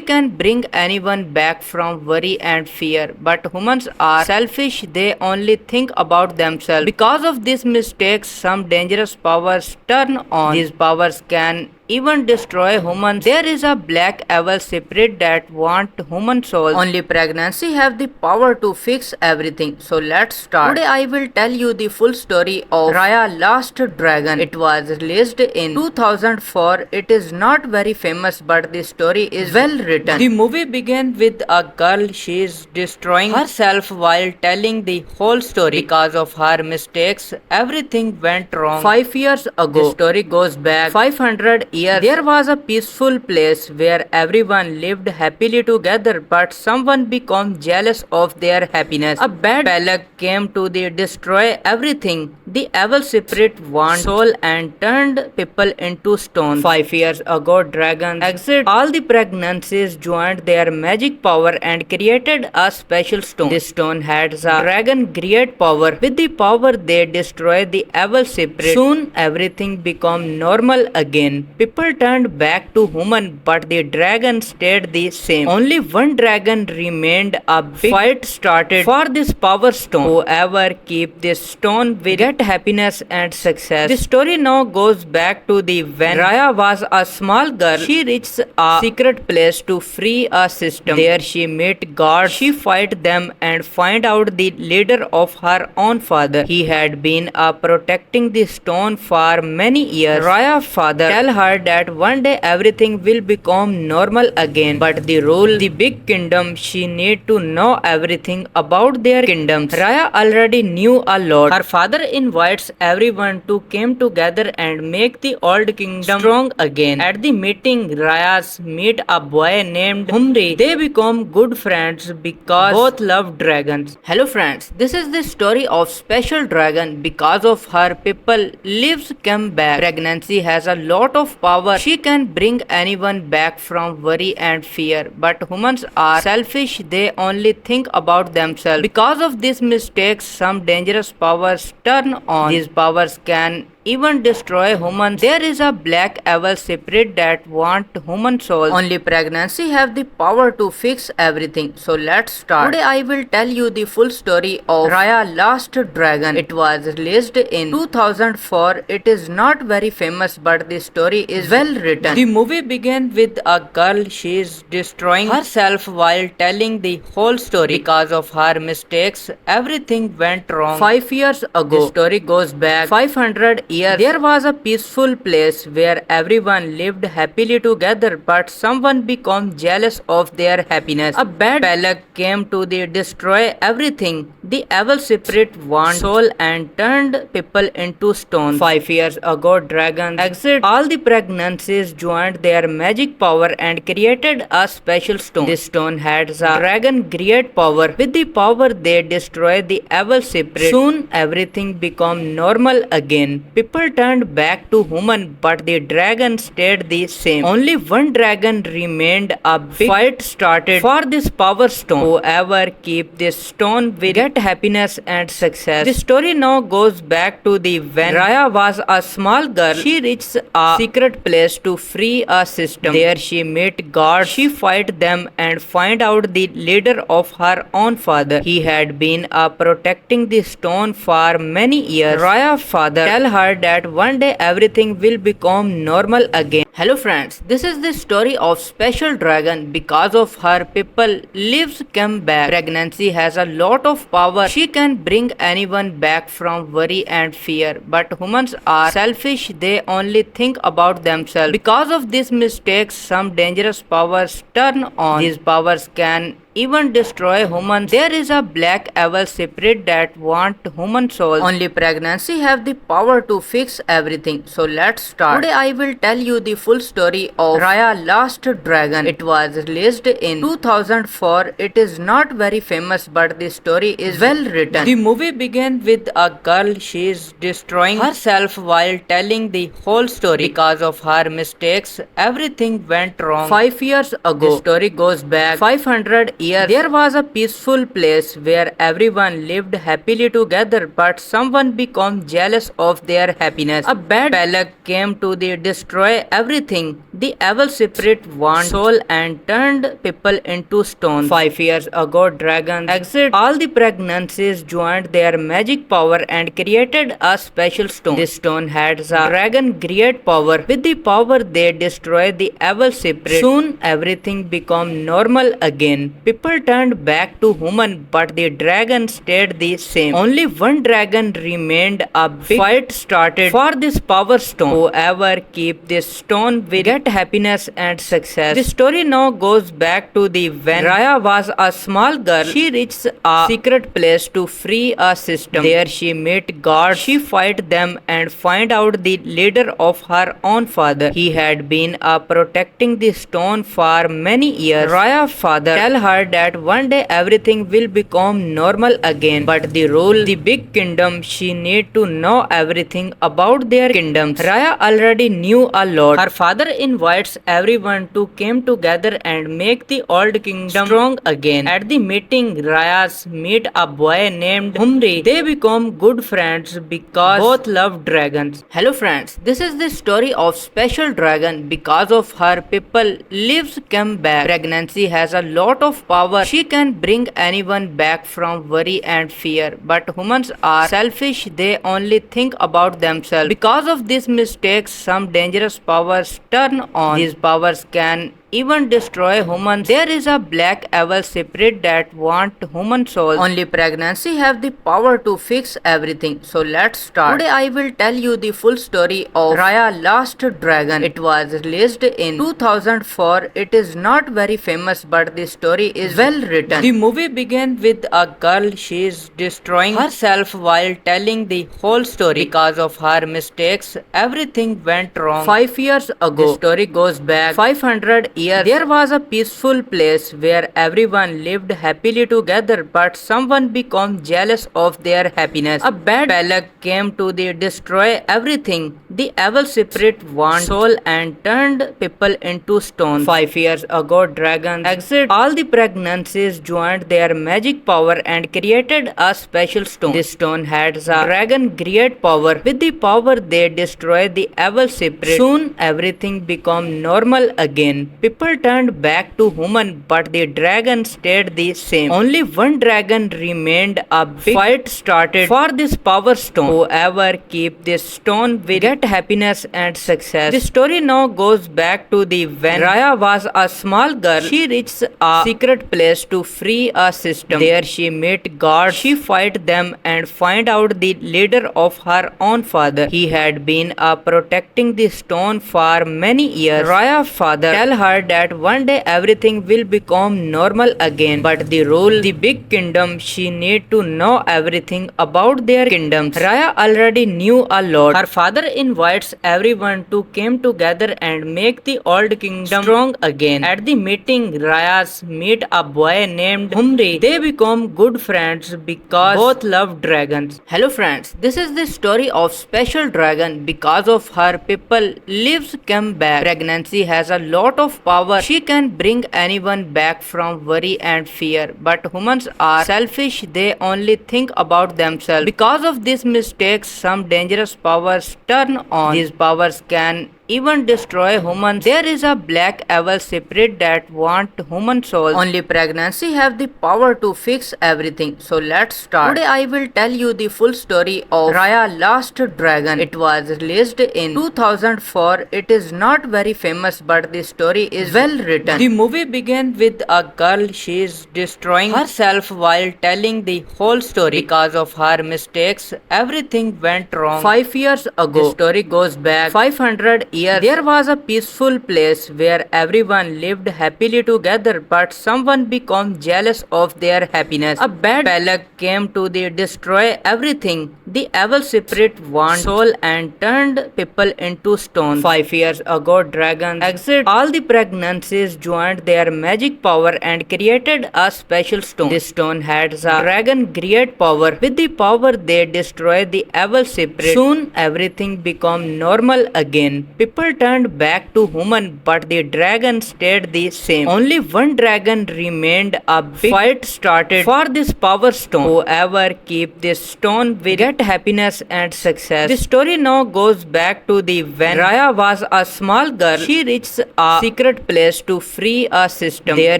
can bring anyone back from worry and fear. But humans are selfish. They only think about themselves. Because of these mistakes, some dangerous powers turn on. These powers can even destroy humans. There is a black evil spirit that want human souls. Only pregnancy have the power to fix everything. So let's start. Today I will tell you the full story of Raya Last Dragon. It was released in 2004. It is not very famous, but the story is well written. The movie begins with a girl. She is destroying herself while telling the whole story. Because of her mistakes, everything went wrong. 5 years ago, the story goes back 500 years. There was a peaceful place where everyone lived happily together, but someone became jealous of their happiness. A bad luck came to destroy everything. The evil spirit wanted soul and turned people into stone. 5 years ago, dragons exited all the pregnancies, joined their magic power and created a special stone. This stone had a dragon great power. With the power, they destroyed the evil spirit. Soon everything became normal again. People turned back to human, but the dragon stayed the same. Only one dragon remained. A big fight started for this power stone. Whoever keep this stone will get happiness and success. The story now goes back to the when Raya was a small girl. She reached a secret place to free a system. There she met God. She fight them and find out the leader of her own father. He had been protecting the stone for many years. Raya's father tell her that one day everything will become normal again, but the rule the big kingdom, she need to know everything about their kingdoms. Raya already knew a lot. Her father invites everyone to come together and make the old kingdom strong again. At the meeting, Raya's meet a boy named Humri. They become good friends because both love dragons. Hello friends, this is the story of special dragon. Because of her, people lives come back. Pregnancy has a lot of power. She can bring anyone back from worry and fear. But humans are selfish. They only think about themselves. Because of these mistakes, some dangerous powers turn on. These powers can even destroy humans. There is a black evil spirit that want human souls. Only pregnancy have the power to fix everything. So let's start. Today I will tell you the full story of Raya Last Dragon. It was released in 2004. It is not very famous, but the story is well written. The movie begins with a girl. She is destroying herself while telling the whole story. Because of her mistakes, everything went wrong. 5 years ago, the story goes back 500 years. There was a peaceful place where everyone lived happily together, but someone became jealous of their happiness. A bad plague came to destroy everything. The evil spirit wanted soul and turned people into stone. 5 years ago, dragons exit. All the pregnancies joined their magic power and created a special stone. This stone had a dragon great power. With the power, they destroyed the evil spirit. Soon, everything became normal again. People turned back to human, but the dragon stayed the same. Only one dragon remained. A big fight started for this power stone. Whoever keep this stone will get happiness and success. The story now goes back to the when Raya was a small girl. She reached a secret place to free a system. There she met God. She fight them and find out the leader of her own father. He had been protecting the stone for many years. Raya's father tell her that one day everything will become normal again. Hello friends, this is the story of special dragon. Because of her, people lives come back. Pregnancy has a lot of power. She can bring anyone back from worry and fear. But humans are selfish. They only think about themselves. Because of these mistakes, some dangerous powers turn on. These powers can even destroy humans. There is a black evil spirit that want human souls. Only pregnancy have the power to fix everything. So let's start. Today I will tell you the full story of Raya Last Dragon. It was released in 2004. It is not very famous, but the story is well written. The movie begins with a girl. She is destroying herself while telling the whole story. Because of her mistakes, everything went wrong. 5 years ago, the story goes back 500 years. There was a peaceful place where everyone lived happily together, but someone became jealous of their happiness. A bad plague came to destroy everything. The evil spirit wanted soul and turned people into stone. 5 years ago, dragons exit. All the pregnancies joined their magic power and created a special stone. This stone had a dragon great power. With the power, they destroyed the evil spirit. Soon, everything became normal again. People turned back to human, but the dragon stayed the same. Only one dragon remained. A big fight started for this power stone. Whoever keep this stone will get happiness and success. The story now goes back to the when Raya was a small girl. She reached a secret place to free a system. There she met God. She fight them and find out the leader of her own father. He had been protecting the stone for many years. Raya's father tell her that one day everything will become normal again, but the rule the big kingdom, she need to know everything about their kingdoms. Raya already knew a lot. Her father invites everyone to come together and make the old kingdom strong again. At the meeting, Raya's meet a boy named Humri. They become good friends because both love dragons. Hello friends, this is the story of special dragon. Because of her, people lives come back. Pregnancy has a lot of power. She can bring anyone back from worry and fear. But humans are selfish. They only think about themselves. Because of these mistakes, some dangerous powers turn on. These powers can even destroy humans. There is a black evil spirit that want human souls. Only pregnancy have the power to fix everything. So let's start. Today I will tell you the full story of Raya Last Dragon. It was released in 2004. It is not very famous, but the story is well written. The movie begins with a girl. She is destroying herself while telling the whole story. Because of her mistakes, everything went wrong. 5 years ago, the story goes back 500 years, there was a peaceful place where everyone lived happily together, but someone became jealous of their happiness. A bad luck came to destroy everything. The evil spirit wanted soul and turned people into stone. 5 years ago, dragons exited all the pregnancies, joined their magic power and created a special stone. This stone had a dragon great power. With the power, they destroyed the evil spirit. Soon, everything became normal again. People turned back to human, but the dragon stayed the same. Only one dragon remained. A big fight started for this power stone. Whoever keep this stone will get happiness and success. The story now goes back to the when Raya was a small girl. She reached a secret place to free a system. There she met gods. She fight them and find out the leader of her own father. He had been protecting the stone for many years. Raya's father tell her that one day everything will become normal again, but the rule the big kingdom, she need to know everything about their kingdoms. Raya already knew a lot. Her father invites everyone to come together and make the old kingdom strong again. At the meeting, Raya's meet a boy named Humri. They become good friends because both love dragons. Hello friends, this is the story of special dragon. Because of her, people lives come back. Pregnancy has a lot of power. She can bring anyone back from worry and fear. But humans are selfish. They only think about themselves. Because of these mistakes, some dangerous powers turn on. These powers can even destroy humans. There is a black evil spirit that want human souls. Only pregnancy have the power to fix everything. So let's start. Today I will tell you the full story of Raya Last Dragon. It was released in 2004. It is not very famous, but the story is well written. The movie begins with a girl. She is destroying herself while telling the whole story. Because of her mistakes, everything went wrong. 5 years ago, the story goes back 500 years. There was a peaceful place where everyone lived happily together, but someone became jealous of their happiness. A bad luck came to destroy everything. The evil spirit wanted soul and turned people into stone. 5 years ago, dragons exited all the pregnancies, joined their magic power and created a special stone. This stone had a dragon great power. With the power, they destroyed the evil spirit. Soon, everything became normal again. People turned back to human, but the dragon stayed the same. Only one dragon remained. A big fight started for this power stone. Whoever keep this stone will get happiness and success. The story now goes back to the when Raya was a small girl. She reached a secret place to free a system. There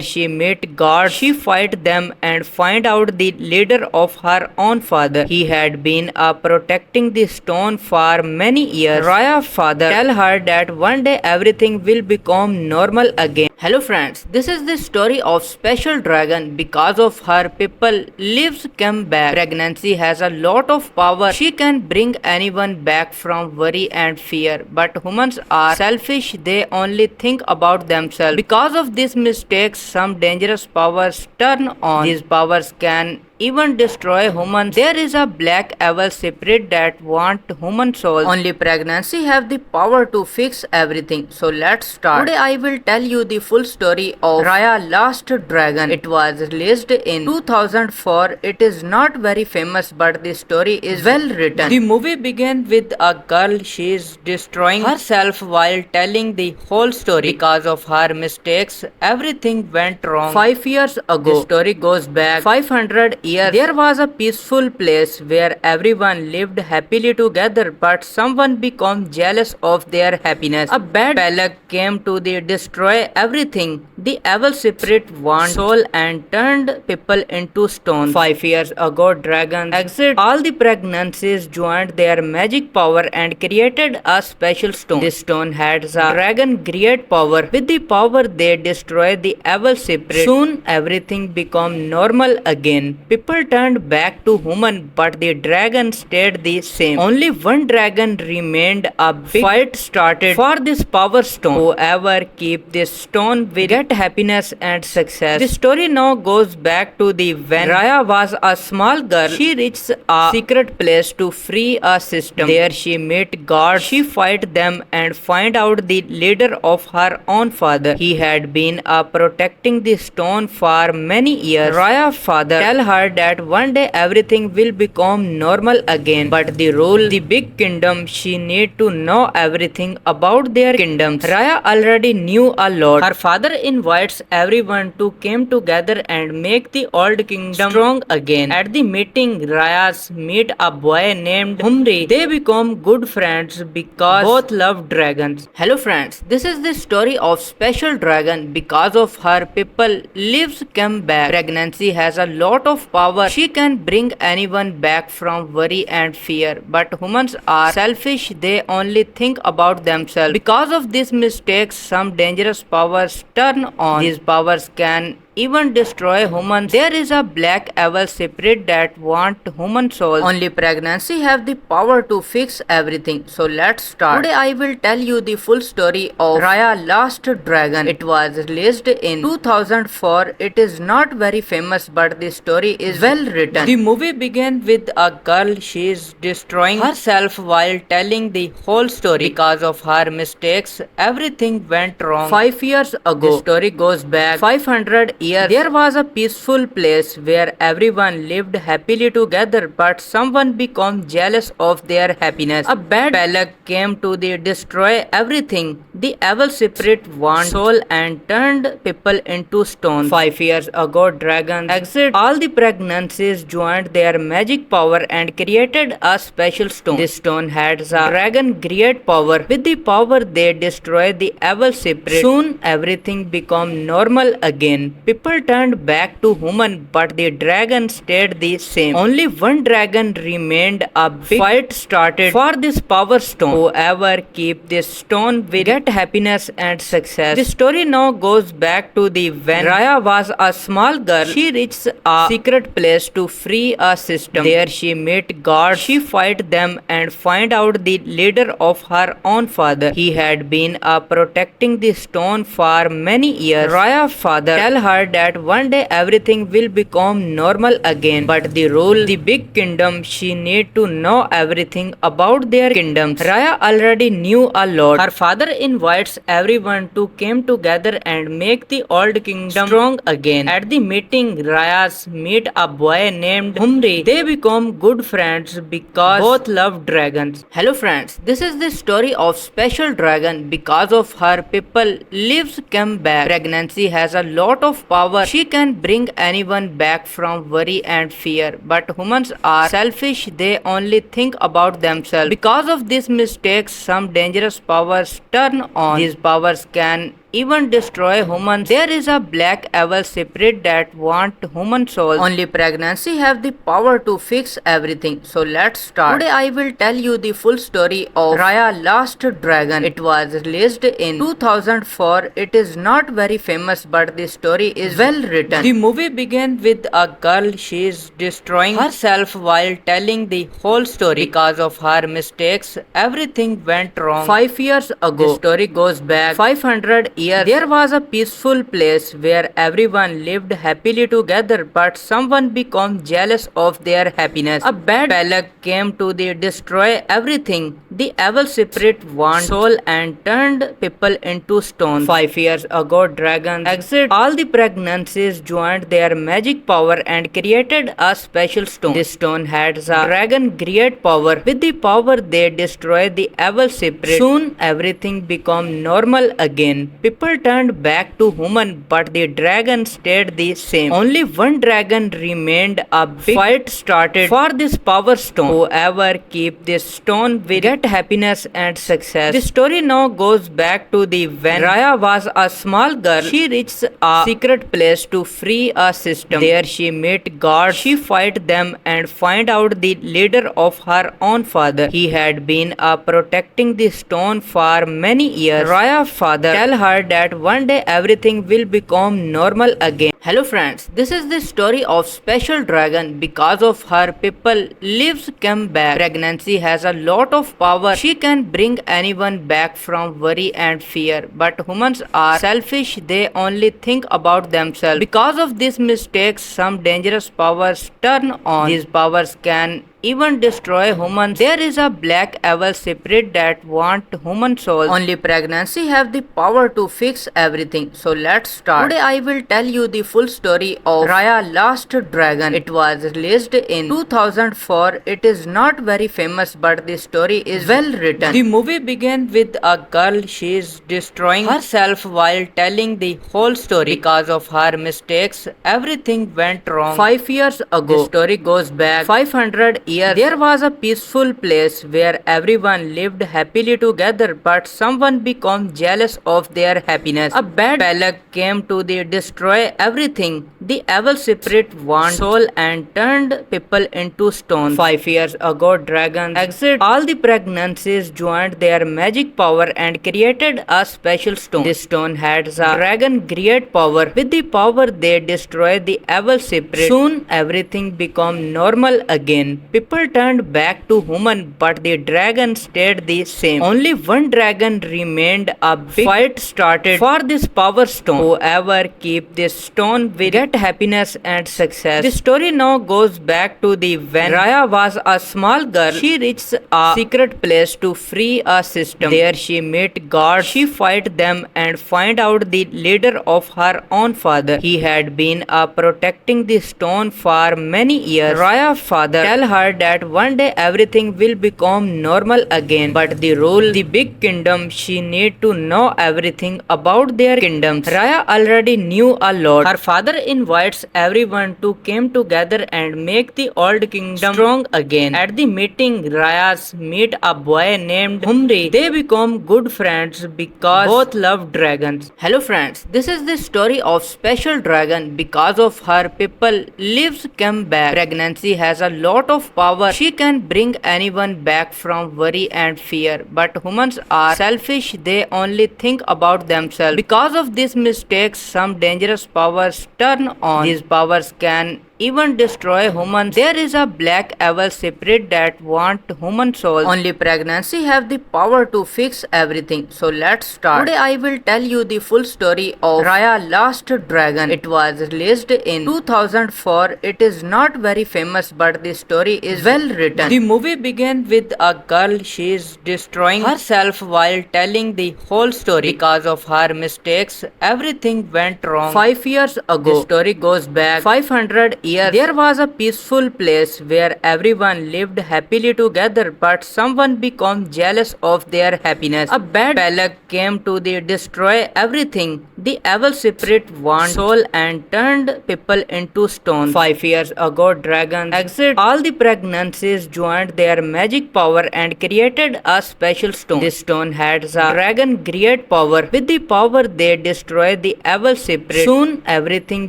she met gods. She fight them and find out the leader of her own father. He had been protecting the stone for many years. Raya's father tell her that one day everything will become normal again. Hello friends, this is the story of special dragon. Because of her, people lives come back. Pregnancy has a lot of power. She can bring anyone back from worry and fear. But humans are selfish. They only think about themselves. Because of these mistakes, some dangerous powers turn on. These powers can even destroy humans. There is a black evil spirit that want human souls. Only pregnancy have the power to fix everything. So let's start. Today I will tell you the full story of Raya Last Dragon. It was released in 2004. It is not very famous, but the story is well written. The movie begins with a girl. She is destroying herself while telling the whole story. Because of her mistakes, everything went wrong. 5 years ago, the story goes back 500 years. There was a peaceful place where everyone lived happily together, but someone became jealous of their happiness. A bad luck came to destroy everything. The evil spirit wanted soul and turned people into stone. 5 years ago, dragons exited all the pregnancies, joined their magic power and created a special stone. This stone had a dragon great power. With the power, they destroyed the evil spirit. Soon, everything became normal again. People turned back to human, but the dragon stayed the same. Only one dragon remained. A big fight started for this power stone. Whoever keep this stone will get happiness and success. The story now goes back to the when Raya was a small girl. She reached a secret place to free a system. There she met gods. She fight them and find out the leader of her own father. He had been protecting the stone for many years. Raya's father tell her that one day everything will become normal again. But the rule the big kingdom, she need to know everything about their kingdoms. Raya already knew a lot. Her father invites everyone to come together and make the old kingdom strong again. At the meeting, Raya's meet a boy named Humri. They become good friends because both love dragons. Hello friends, this is the story of special dragon. Because of her, people lives come back. Pregnancy has a lot of power. She can bring anyone back from worry and fear. But humans are selfish. They only think about themselves. Because of these mistakes, some dangerous powers turn on. These powers can even destroy humans. There is a black evil spirit that want human souls. Only pregnancy have the power to fix everything. So let's start. Today I will tell you the full story of Raya Last Dragon. It was released in 2004. It is not very famous, but the story is well written. The movie begins with a girl. She is destroying herself while telling the whole story. Because of her mistakes, everything went wrong. 5 years ago, the story goes back 500 years. There was a peaceful place where everyone lived happily together, but someone became jealous of their happiness. A bad plague came to destroy everything. The evil spirit want soul and turned people into stone. 5 years ago, dragons exit. All the pregnancies joined their magic power and created a special stone. This stone had a dragon great power. With the power, they destroyed the evil spirit. Soon, everything became normal again. People turned back to human, but the dragon stayed the same. Only one dragon remained. A big fight started for this power stone. Whoever keep this stone will get happiness and success. The story now goes back to the when Raya was a small girl. She reached a secret place to free a system. There she met gods. She fight them and find out the leader of her own father. He had been protecting the stone for many years. Raya's father tell her that one day everything will become normal again. But the rule the big kingdom, she need to know everything about their kingdoms. Raya already knew a lot. Her father invites everyone to come together and make the old kingdom strong again. At the meeting, Raya's meet a boy named Humri. They become good friends because both love dragons. Hello friends, this is the story of special dragon. Because of her, people lives come back. Pregnancy has a lot of power. She can bring anyone back from worry and fear. But humans are selfish. They only think about themselves. Because of these mistakes, some dangerous powers turn on. These powers can even destroy humans. There is a black evil spirit that want human souls. Only pregnancy have the power to fix everything. So let's start. Today I will tell you the full story of Raya Last Dragon. It was released in 2004. It is not very famous, but the story is well written. The movie begins with a girl. She is destroying herself while telling the whole story. Because of her mistakes, everything went wrong. 5 years ago, the story goes back 500 years. There was a peaceful place where everyone lived happily together, but someone became jealous of their happiness. A bad plague came to destroy everything. The evil spirit want soul and turned people into stone. 5 years ago, dragons exit. All the pregnancies joined their magic power and created a special stone. This stone had a dragon great power. With the power, they destroyed the evil spirit. Soon, everything became normal again. People turned back to human, but the dragon stayed the same. Only one dragon remained. A big fight started for this power stone. Whoever keep this stone will get happiness and success. The story now goes back to the when Raya was a small girl. She reached a secret place to free a system. There she met gods. She fight them and find out the leader of her own father. He had been protecting the stone for many years. Raya's father tell her that one day everything will become normal again. Hello friends, this is the story of special dragon. Because of her, people lives come back. Pregnancy has a lot of power. She can bring anyone back from worry and fear. But humans are selfish. They only think about themselves. Because of these mistakes, some dangerous powers turn on. These powers can even destroy humans. There is a black evil spirit that want human souls. Only pregnancy have the power to fix everything. So let's start. Today I will tell you the full story of Raya Last Dragon. It was released in 2004. It is not very famous, but the story is well written. The movie begins with a girl. She is destroying herself while telling the whole story. Because of her mistakes, everything went wrong. 5 years ago, the story goes back 500 years. There was a peaceful place where everyone lived happily together, but someone became jealous of their happiness. A bad luck came to destroy everything. The evil spirit wanted soul and turned people into stone. 5 years ago, dragons exited all the pregnancies, joined their magic power and created a special stone. This stone had a dragon great power. With the power, they destroyed the evil spirit. Soon everything became normal again. People turned back to human, but the dragon stayed the same. Only one dragon remained. A big fight started for this power stone. Whoever keep this stone will get happiness and success. The story now goes back to the when Raya was a small girl. She reached a secret place to free a system. There she met gods. She fight them and find out the leader of her own father. He had been protecting the stone for many years. Raya's father tell her that one day everything will become normal again, but the rule the big kingdom, she need to know everything about their kingdoms. Raya already knew a lot. Her father invites everyone to come together and make the old kingdom strong again. At the meeting, Raya's meet a boy named Humri. They become good friends because both love dragons. Hello friends, this is the story of special dragon. Because of her, people lives come back. Pregnancy has a lot of power. She can bring anyone back from worry and fear. But humans are selfish. They only think about themselves. Because of these mistakes, some dangerous powers turn on. These powers can even destroy humans. There is a black evil spirit that want human souls. Only pregnancy have the power to fix everything. So let's start. Today I will tell you the full story of Raya Last Dragon. It was released in 2004. It is not very famous, but the story is well written. The movie begins with a girl. She is destroying herself while telling the whole story. Because of her mistakes, everything went wrong. 5 years ago, the story goes back 500 years. There was a peaceful place where everyone lived happily together, but someone became jealous of their happiness. A bad luck came to destroy everything. The evil spirit wanted soul and turned people into stone. 5 years ago, dragons exited all the pregnancies, joined their magic power and created a special stone. This stone had a dragon great power. With the power, they destroyed the evil spirit. Soon everything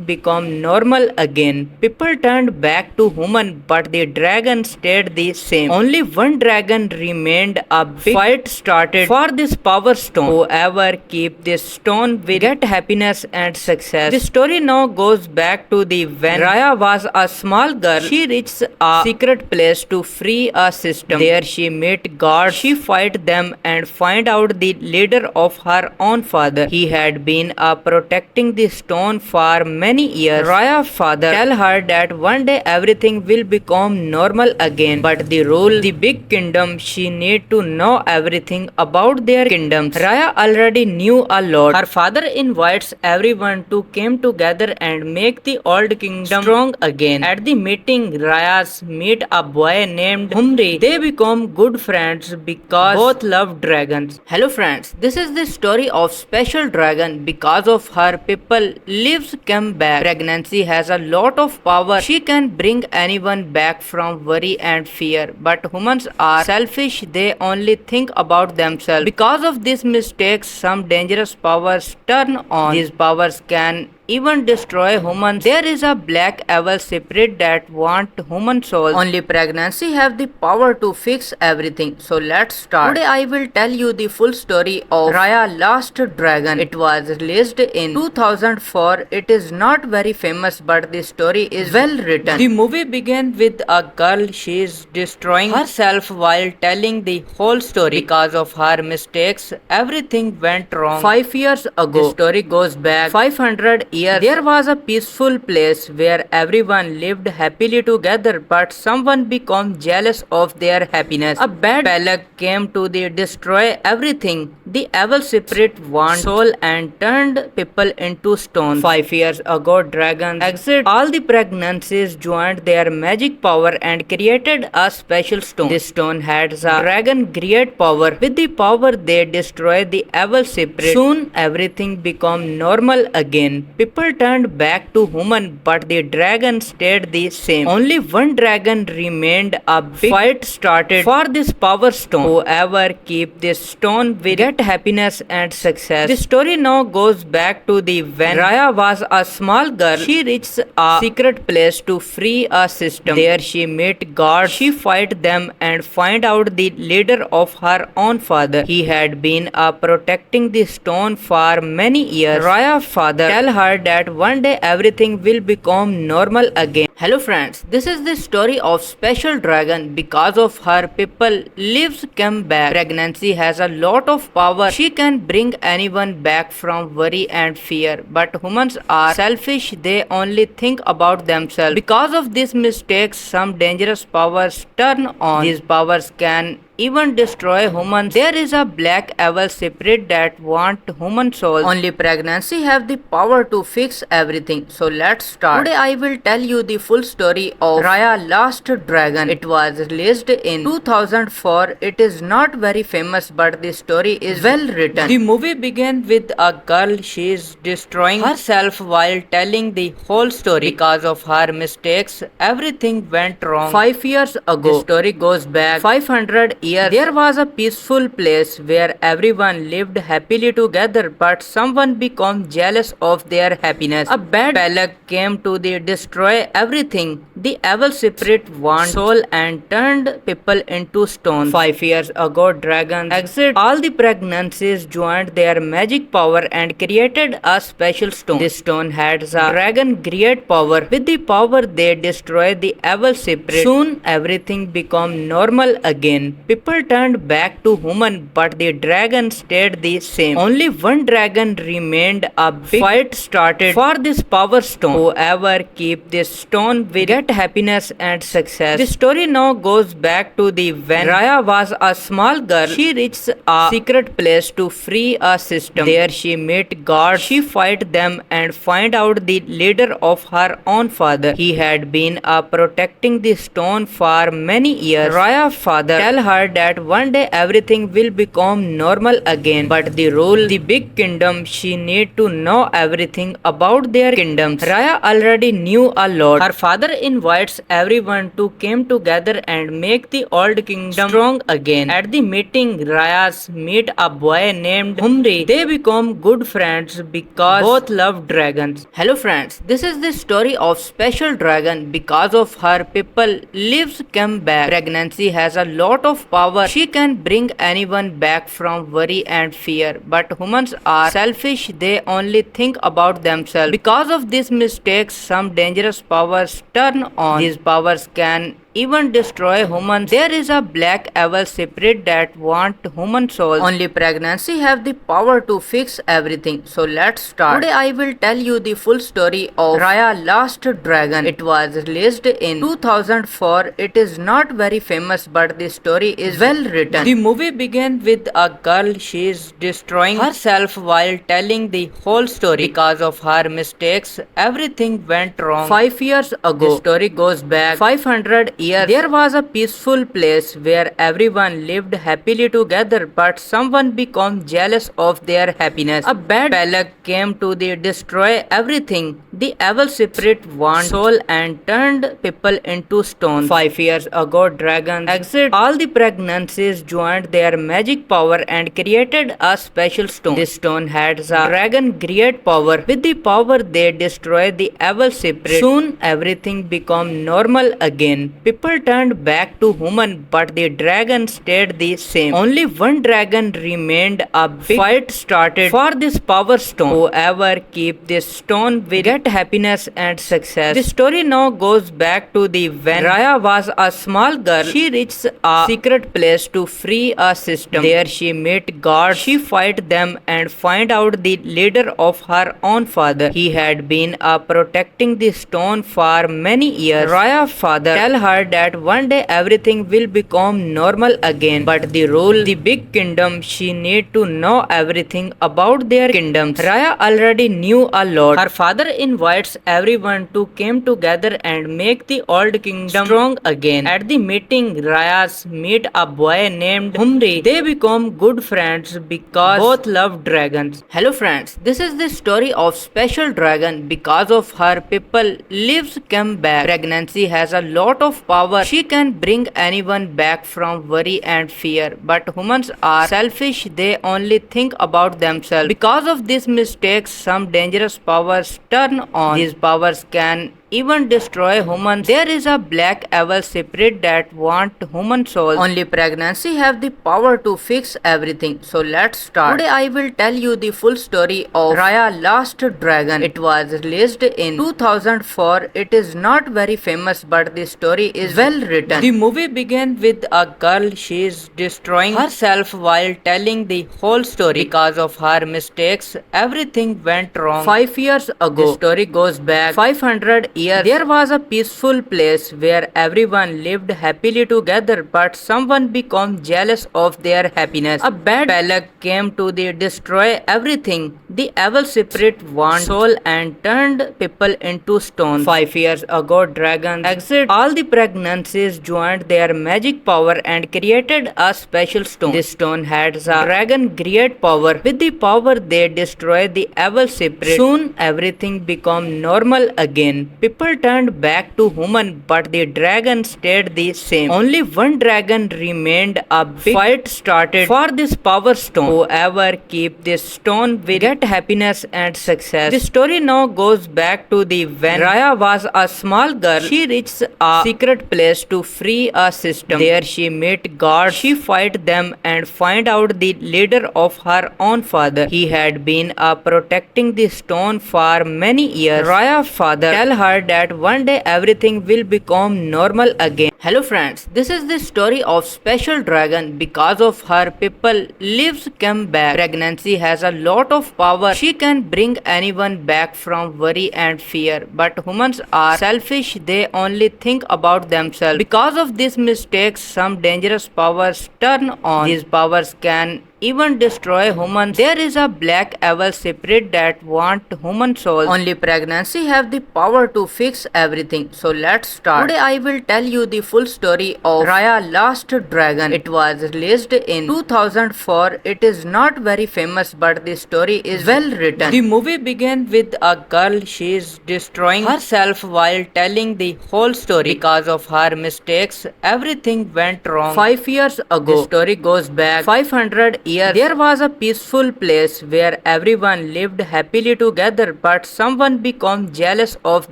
became normal again. People turned back to human, but the dragon stayed the same. Only one dragon remained. A big fight started for this power stone. Whoever keep this stone will get happiness and success. The story now goes back to the when Raya was a small girl. She reached a secret place to free a system. There she met gods. She fight them and find out the leader of her own father. He had been protecting the stone for many years. Raya's father tell her that one day everything will become normal again, but the rule the big kingdom, she need to know everything about their kingdoms. Raya already knew a lot. Her father invites everyone to come together and make the old kingdom strong again. At the meeting, Raya's meet a boy named Humri. They become good friends because both love dragons. Hello friends, this is the story of special dragon. Because of her, people lives come back. Pregnancy has a lot of power. She can bring anyone back from worry and fear. But humans are selfish. They only think about themselves. Because of these mistakes, some dangerous powers turn on. These powers can even destroy humans. There is a black evil spirit that want human souls. Only pregnancy have the power to fix everything. So let's start. Today I will tell you the full story of Raya Last Dragon. It was released in 2004. It is not very famous, but the story is well written. The movie begins with a girl. She is destroying herself while telling the whole story. Because of her mistakes, everything went wrong. 5 years ago, the story goes back 500 years. There was a peaceful place where everyone lived happily together, but someone became jealous of their happiness. A bad plague came to destroy everything. The evil spirit wanted soul and turned people into stone. 5 years ago, dragons exit. All the pregnancies joined their magic power and created a special stone. This stone had a dragon great power. With the power, they destroyed the evil spirit. Soon, everything became normal again. People turned back to human, but the dragon stayed the same. Only one dragon remained. A big fight started for this power stone. Whoever keep this stone will get happiness and success. The story now goes back to the when Raya was a small girl. She reached a secret place to free a system. There she met God. She fight them and find out the leader of her own father. He had been protecting the stone for many years. Raya's father tell her that one day everything will become normal again. Hello friends, this is the story of special dragon. Because of her, people lives come back. Pregnancy has a lot of power. She can bring anyone back from worry and fear. But humans are selfish. They only think about themselves. Because of these mistakes, some dangerous powers turn on. These powers can even destroy humans. There is a black evil spirit that want human souls. Only pregnancy have the power to fix everything. So let's start. Today I will tell you the full story of Raya Last Dragon. It was released in 2004. It is not very famous, but the story is well written. The movie begins with a girl. She is destroying herself while telling the whole story. Because of her mistakes, everything went wrong. 5 years ago, the story goes back 500 years. There was a peaceful place where everyone lived happily together, but someone became jealous of their happiness. A bad plague came to destroy everything. The evil spirit wanted soul and turned people into stone. 5 years ago, dragons exit. All the pregnancies joined their magic power and created a special stone. This stone had a dragon great power. With the power, they destroyed the evil spirit. Soon, everything became normal again. People turned back to human, but the dragon stayed the same. Only one dragon remained. A big fight started for this power stone. Whoever keep this stone will get happiness and success. The story now goes back to the when Raya was a small girl. She reached a secret place to free a system. There she met God. She fight them and find out the leader of her own father. He had been protecting the stone for many years. Raya's father tell her that one day everything will become normal again, but the rule the big kingdom, she need to know everything about their kingdoms. Raya already knew a lot. Her father invites everyone to come together and make the old kingdom strong again. At the meeting, Raya's meet a boy named Humri. They become good friends because both love dragons. Hello friends, this is the story of special dragon. Because of her, people lives come back. Pregnancy has a lot of power. She can bring anyone back from worry and fear. But humans are selfish. They only think about themselves. Because of these mistakes, some dangerous powers turn on. These powers can even destroy humans. There is a black evil spirit that want human souls. Only pregnancy have the power to fix everything. So let's start. Today I will tell you the full story of Raya Last Dragon. It was released in 2004. It is not very famous, but the story is well written. The movie begins with a girl. She is destroying herself while telling the whole story. Because of her mistakes, everything went wrong. 5 years ago, the story goes back 500 years. years, there was a peaceful place where everyone lived happily together, but someone became jealous of their happiness. A bad luck came to destroy everything. The evil spirit wanted soul and turned people into stone. 5 years ago, dragons exited all the pregnancies, joined their magic power and created a special stone. This stone had a dragon great power. With the power, they destroyed the evil spirit. Soon, everything became normal again. People turned back to human, but the dragon stayed the same. Only one dragon remained. A big fight started for this power stone. Whoever keep this stone will get happiness and success. The story now goes back to the when Raya was a small girl. She reached a secret place to free a system. There she met gods. She fight them and find out the leader of her own father. He had been protecting the stone for many years. Raya's father tell her that one day everything will become normal again, but the rule the big kingdom, she need to know everything about their kingdoms. Raya already knew a lot. Her father invites everyone to come together and make the old kingdom strong again. At the meeting, Raya's meet a boy named Humri. They become good friends because both love dragons. Hello friends, this is the story of special dragon. Because of her, people lives come back. Pregnancy has a lot of power. She can bring anyone back from worry and fear. But humans are selfish. They only think about themselves. Because of these mistakes, some dangerous powers turn on. These powers can even destroy humans. There is a black evil spirit that want human souls. Only pregnancy have the power to fix everything. So let's start. Today I will tell you the full story of Raya Last Dragon. It was released in 2004. It is not very famous, but the story is well written. The movie begins with a girl. She is destroying herself while telling the whole story. Because of her mistakes, everything went wrong. 5 years ago, the story goes back 500 years. There was a peaceful place where everyone lived happily together, but someone became jealous of their happiness. A bad luck came to destroy everything. The evil spirit wanted soul and turned people into stone. 5 years ago, dragons exited all the pregnancies, joined their magic power and created a special stone. This stone had a dragon great power. With the power, they destroyed the evil spirit. Soon, everything became normal again. People turned back to human, but the dragon stayed the same. Only one dragon remained. A big fight started for this power stone. Whoever keep this stone will get happiness and success. The story now goes back to the when Raya was a small girl. She reached a secret place to free a system. There she met gods. She fight them and find out the leader of her own father. He had been protecting the stone for many years. Raya's father tell her that one day everything will become normal again. Hello friends, this is the story of special dragon. Because of her, people lives come back. Pregnancy has a lot of power. She can bring anyone back from worry and fear. But humans are selfish. They only think about themselves. Because of these mistakes, some dangerous powers turn on. These powers can even destroy humans. There is a black evil spirit that want human souls. Only pregnancy have the power to fix everything. So let's start. Today I will tell you the full story of Raya Last Dragon. It was released in 2004. It is not very famous, but the story is well written. The movie begins with a girl. She is destroying herself while telling the whole story. Because of her mistakes, everything went wrong. 5 years ago, the story goes back 500 years. There was a peaceful place where everyone lived happily together, but someone became jealous of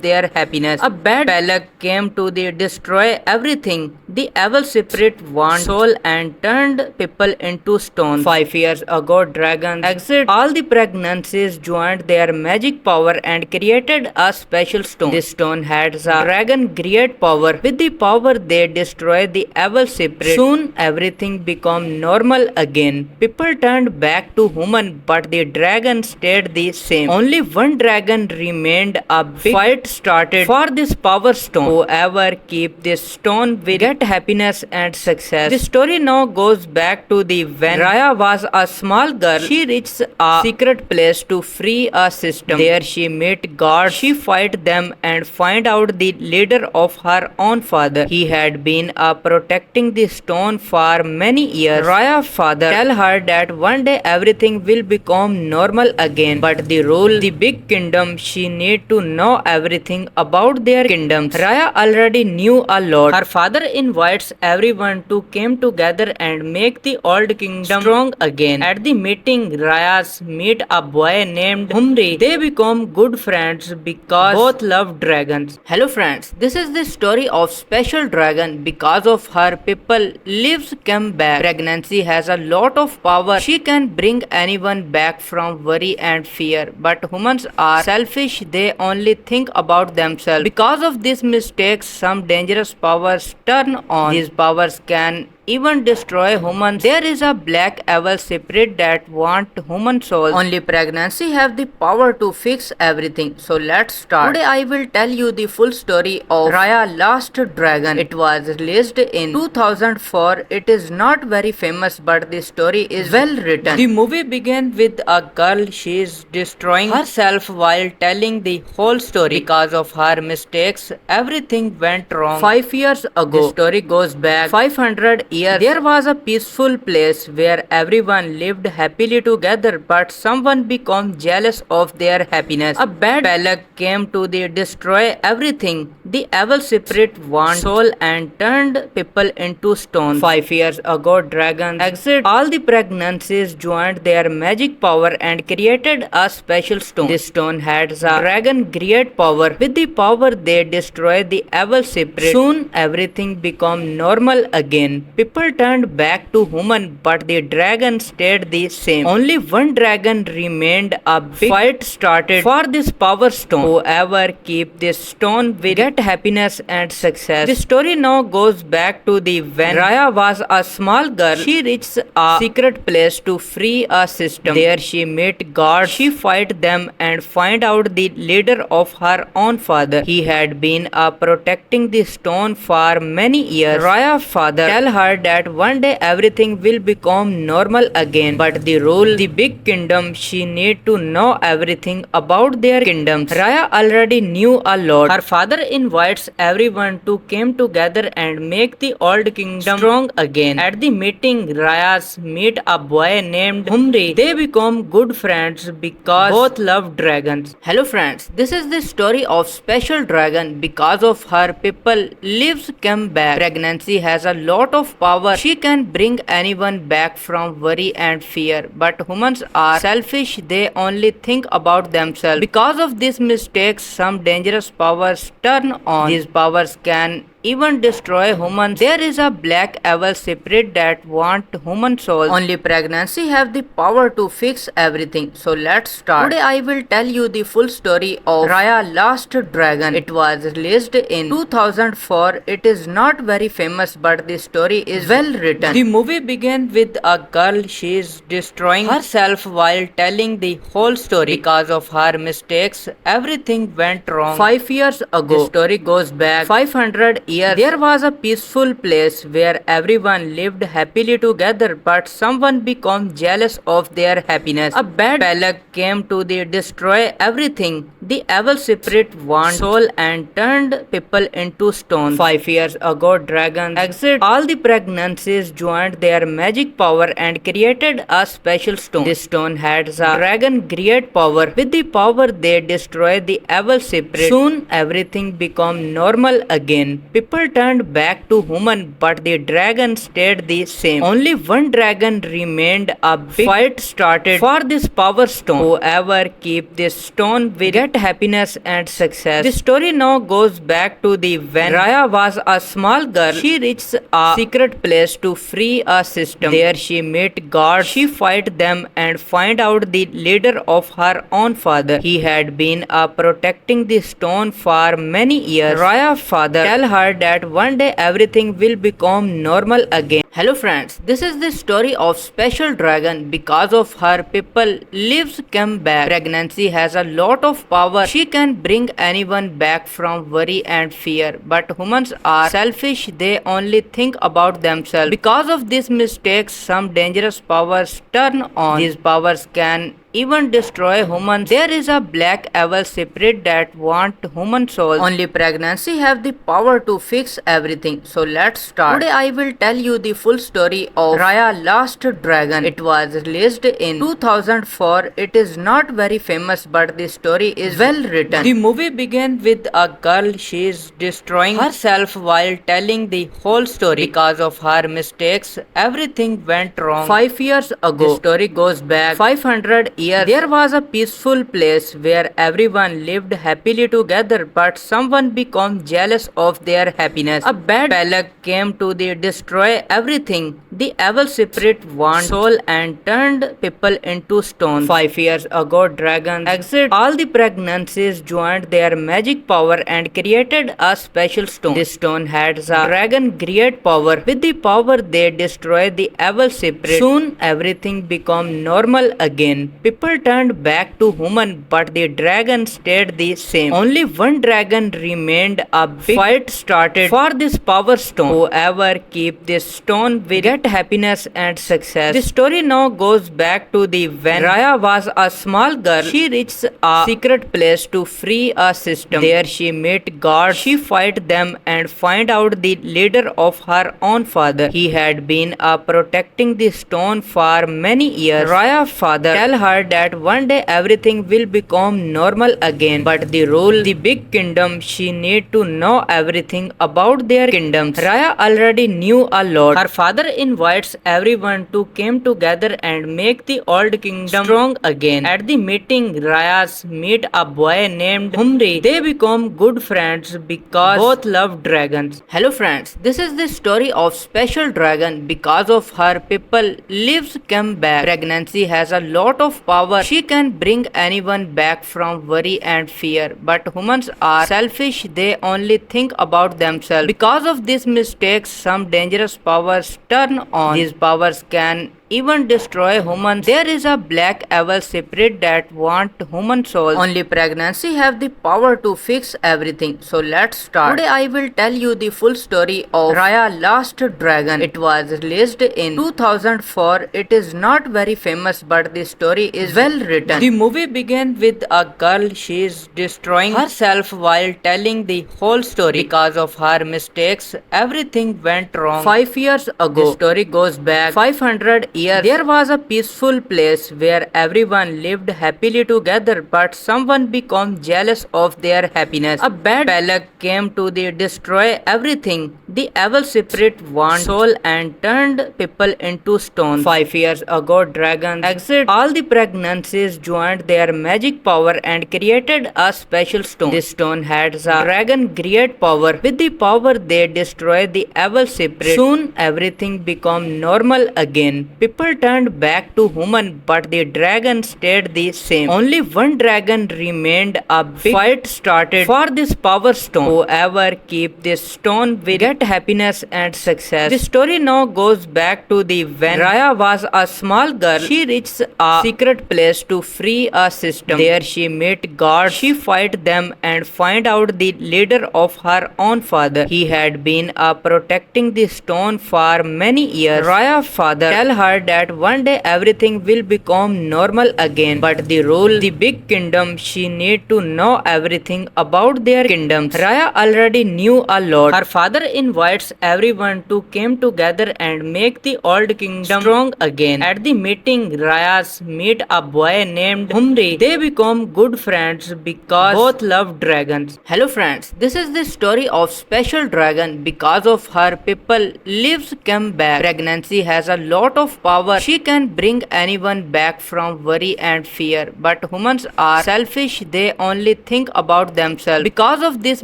their happiness. A bad luck came to destroy everything. The evil spirit wanted soul and turned people into stone. 5 years ago, dragons exited all the pregnancies, joined their magic power and created a special stone. This stone had a dragon great power. With the power, they destroyed the evil spirit. Soon, everything became normal again. People turned back to human, but the dragon stayed the same. Only one dragon remained. A big fight started for this power stone. Whoever keep this stone will get happiness and success. The story now goes back to the when Raya was a small girl. She reached a secret place to free a system. There she met gods. She fight them and find out the leader of her own father. He had been protecting the stone for many years. Raya's father tell her that one day everything will become normal again, but the rule the big kingdom, she need to know everything about their kingdoms. Raya already knew a lot. Her father invites everyone to come together and make the old kingdom strong again. At the meeting, Raya's meet a boy named Humri. They become good friends because both love dragons. Hello friends, this is the story of special dragon. Because of her, people lives come back. Pregnancy has a lot of power. She can bring anyone back from worry and fear. But humans are selfish. They only think about themselves. Because of these mistakes, some dangerous powers turn on. These powers can even destroy humans. There is a black evil spirit that want human souls. Only pregnancy have the power to fix everything. So let's start. Today I will tell you the full story of Raya Last Dragon. It was released in 2004. It is not very famous, but the story is well written. The movie begins with a girl. She is destroying herself while telling the whole story. Because of her mistakes, everything went wrong. 5 years ago, the story goes back 500 years. There was a peaceful place where everyone lived happily together, but someone became jealous of their happiness. A bad plague came to destroy everything. The evil spirit want soul and turned people into stone. 5 years ago, dragons exit. All the pregnancies joined their magic power and created a special stone. This stone had a dragon great power. With the power, they destroyed the evil spirit. Soon, everything became normal again. People turned back to human, but the dragon stayed the same. Only one dragon remained. A big fight started for this power stone. Whoever keep this stone will get happiness and success. The story now goes back to the when Raya was a small girl. She reached a secret place to free a system. There she met gods. She fight them and find out the leader of her own father. He had been protecting the stone for many years. Raya's father tell her that one day everything will become normal again, but the rule the big kingdom, she need to know everything about their kingdoms. Raya already knew a lot. Her father invites everyone to come together and make the old kingdom strong again. At the meeting, Raya's meet a boy named Humri. They become good friends because both love dragons. Hello friends, this is the story of special dragon. Because of her, people lives come back. Pregnancy has a lot of power. She can bring anyone back from worry and fear. But humans are selfish. They only think about themselves. Because of these mistakes, some dangerous powers turn on. These powers can even destroy humans. There is a black evil spirit that want human souls. Only pregnancy have the power to fix everything. So let's start. Today I will tell you the full story of Raya Last Dragon. It was released in 2004. It is not very famous, but the story is well written. The movie begins with a girl. She is destroying herself while telling the whole story. Because of her mistakes, everything went wrong. 5 years ago, the story goes back 500 years. There was a peaceful place where everyone lived happily together, but someone became jealous of their happiness. A bad plague came to destroy everything. The evil spirit want soul and turned people into stone. 5 years ago, dragons exit. All the pregnancies joined their magic power and created a special stone. This stone had a dragon great power. With the power, they destroyed the evil spirit. Soon, everything became normal again. People turned back to human, but the dragon stayed the same. Only one dragon remained. A big fight started for this power stone. Whoever keep this stone will get happiness and success. The story now goes back to the when Raya was a small girl. She reached a secret place to free a system. There she met gods. She fight them and find out the leader of her own father. He had been protecting the stone for many years. Raya's father tell her her that one day everything will become normal again. Hello friends, this is the story of special dragon. Because of her, people lives come back. Pregnancy has a lot of power. She can bring anyone back from worry and fear. But humans are selfish. They only think about themselves. Because of these mistakes, some dangerous powers turn on. These powers can even destroy humans. There is a black evil spirit that want human souls. Only pregnancy have the power to fix everything. So let's start. Today I will tell you the full story of Raya Last Dragon. It was released in 2004. It is not very famous, but the story is well written. The movie begins with a girl. She is destroying herself while telling the whole story. Because of her mistakes, everything went wrong. 5 years ago, the story goes back 500 years. There was a peaceful place where everyone lived happily together, but someone became jealous of their happiness. A bad luck came to destroy everything. The evil spirit wanted soul and turned people into stone. 5 years ago, dragons exited all the pregnancies, joined their magic power and created a special stone. This stone had a dragon great power. With the power, they destroyed the evil spirit. Soon everything became normal again. People turned back to human, but the dragon stayed the same. Only one dragon remained. A big fight started for this power stone. Whoever keep this stone will get happiness and success. The story now goes back to the when Raya was a small girl. She reached a secret place to free a system. There she met gods. She fight them and find out the leader of her own father. He had been protecting the stone for many years. Raya's father tell her that one day everything will become normal again, but the rule the big kingdom, she need to know everything about their kingdoms. Raya already knew a lot. Her father invites everyone to come together and make the old kingdom strong again. At the meeting, Raya's meet a boy named Humri. They become good friends because both love dragons. Hello friends, this is the story of special dragon. Because of her, people lives come back. Pregnancy has a lot of power. She can bring anyone back from worry and fear. But humans are selfish. They only think about themselves. Because of these mistakes, some dangerous powers turn on. These powers can even destroy humans. There is a black evil spirit that want human souls. Only pregnancy have the power to fix everything. So let's start. Today I will tell you the full story of Raya Last Dragon. It was released in 2004. It is not very famous, but the story is well written. The movie begins with a girl. She is destroying herself while telling the whole story. Because of her mistakes, everything went wrong. 5 years ago, the story goes back 500 years. There was a peaceful place where everyone lived happily together, but someone became jealous of their happiness. A bad luck came to destroy everything. The evil spirit wanted soul and turned people into stone. 5 years ago, dragons exited all the pregnancies, joined their magic power and created a special stone. This stone had a dragon great power. With the power, they destroyed the evil spirit. Soon everything became normal again. People turned back to human, but the dragon stayed the same. Only one dragon remained. A big fight started for this power stone. Whoever keep this stone will get happiness and success. The story now goes back to the when Raya was a small girl. She reached a secret place to free a system. There she met gods. She fight them and find out the leader of her own father. He had been protecting the stone for many years. Raya's father tell her that one day everything will become normal again, but the rule the big kingdom, she need to know everything about their kingdoms. Raya already knew a lot. Her father invites everyone to come together and make the old kingdom strong again. At the meeting, Raya's meet a boy named Humri. They become good friends because both love dragons. Hello friends, this is the story of special dragon. Because of her, people lives come back. Pregnancy has a lot of power. She can bring anyone back from worry and fear. But humans are selfish. They only think about themselves. Because of these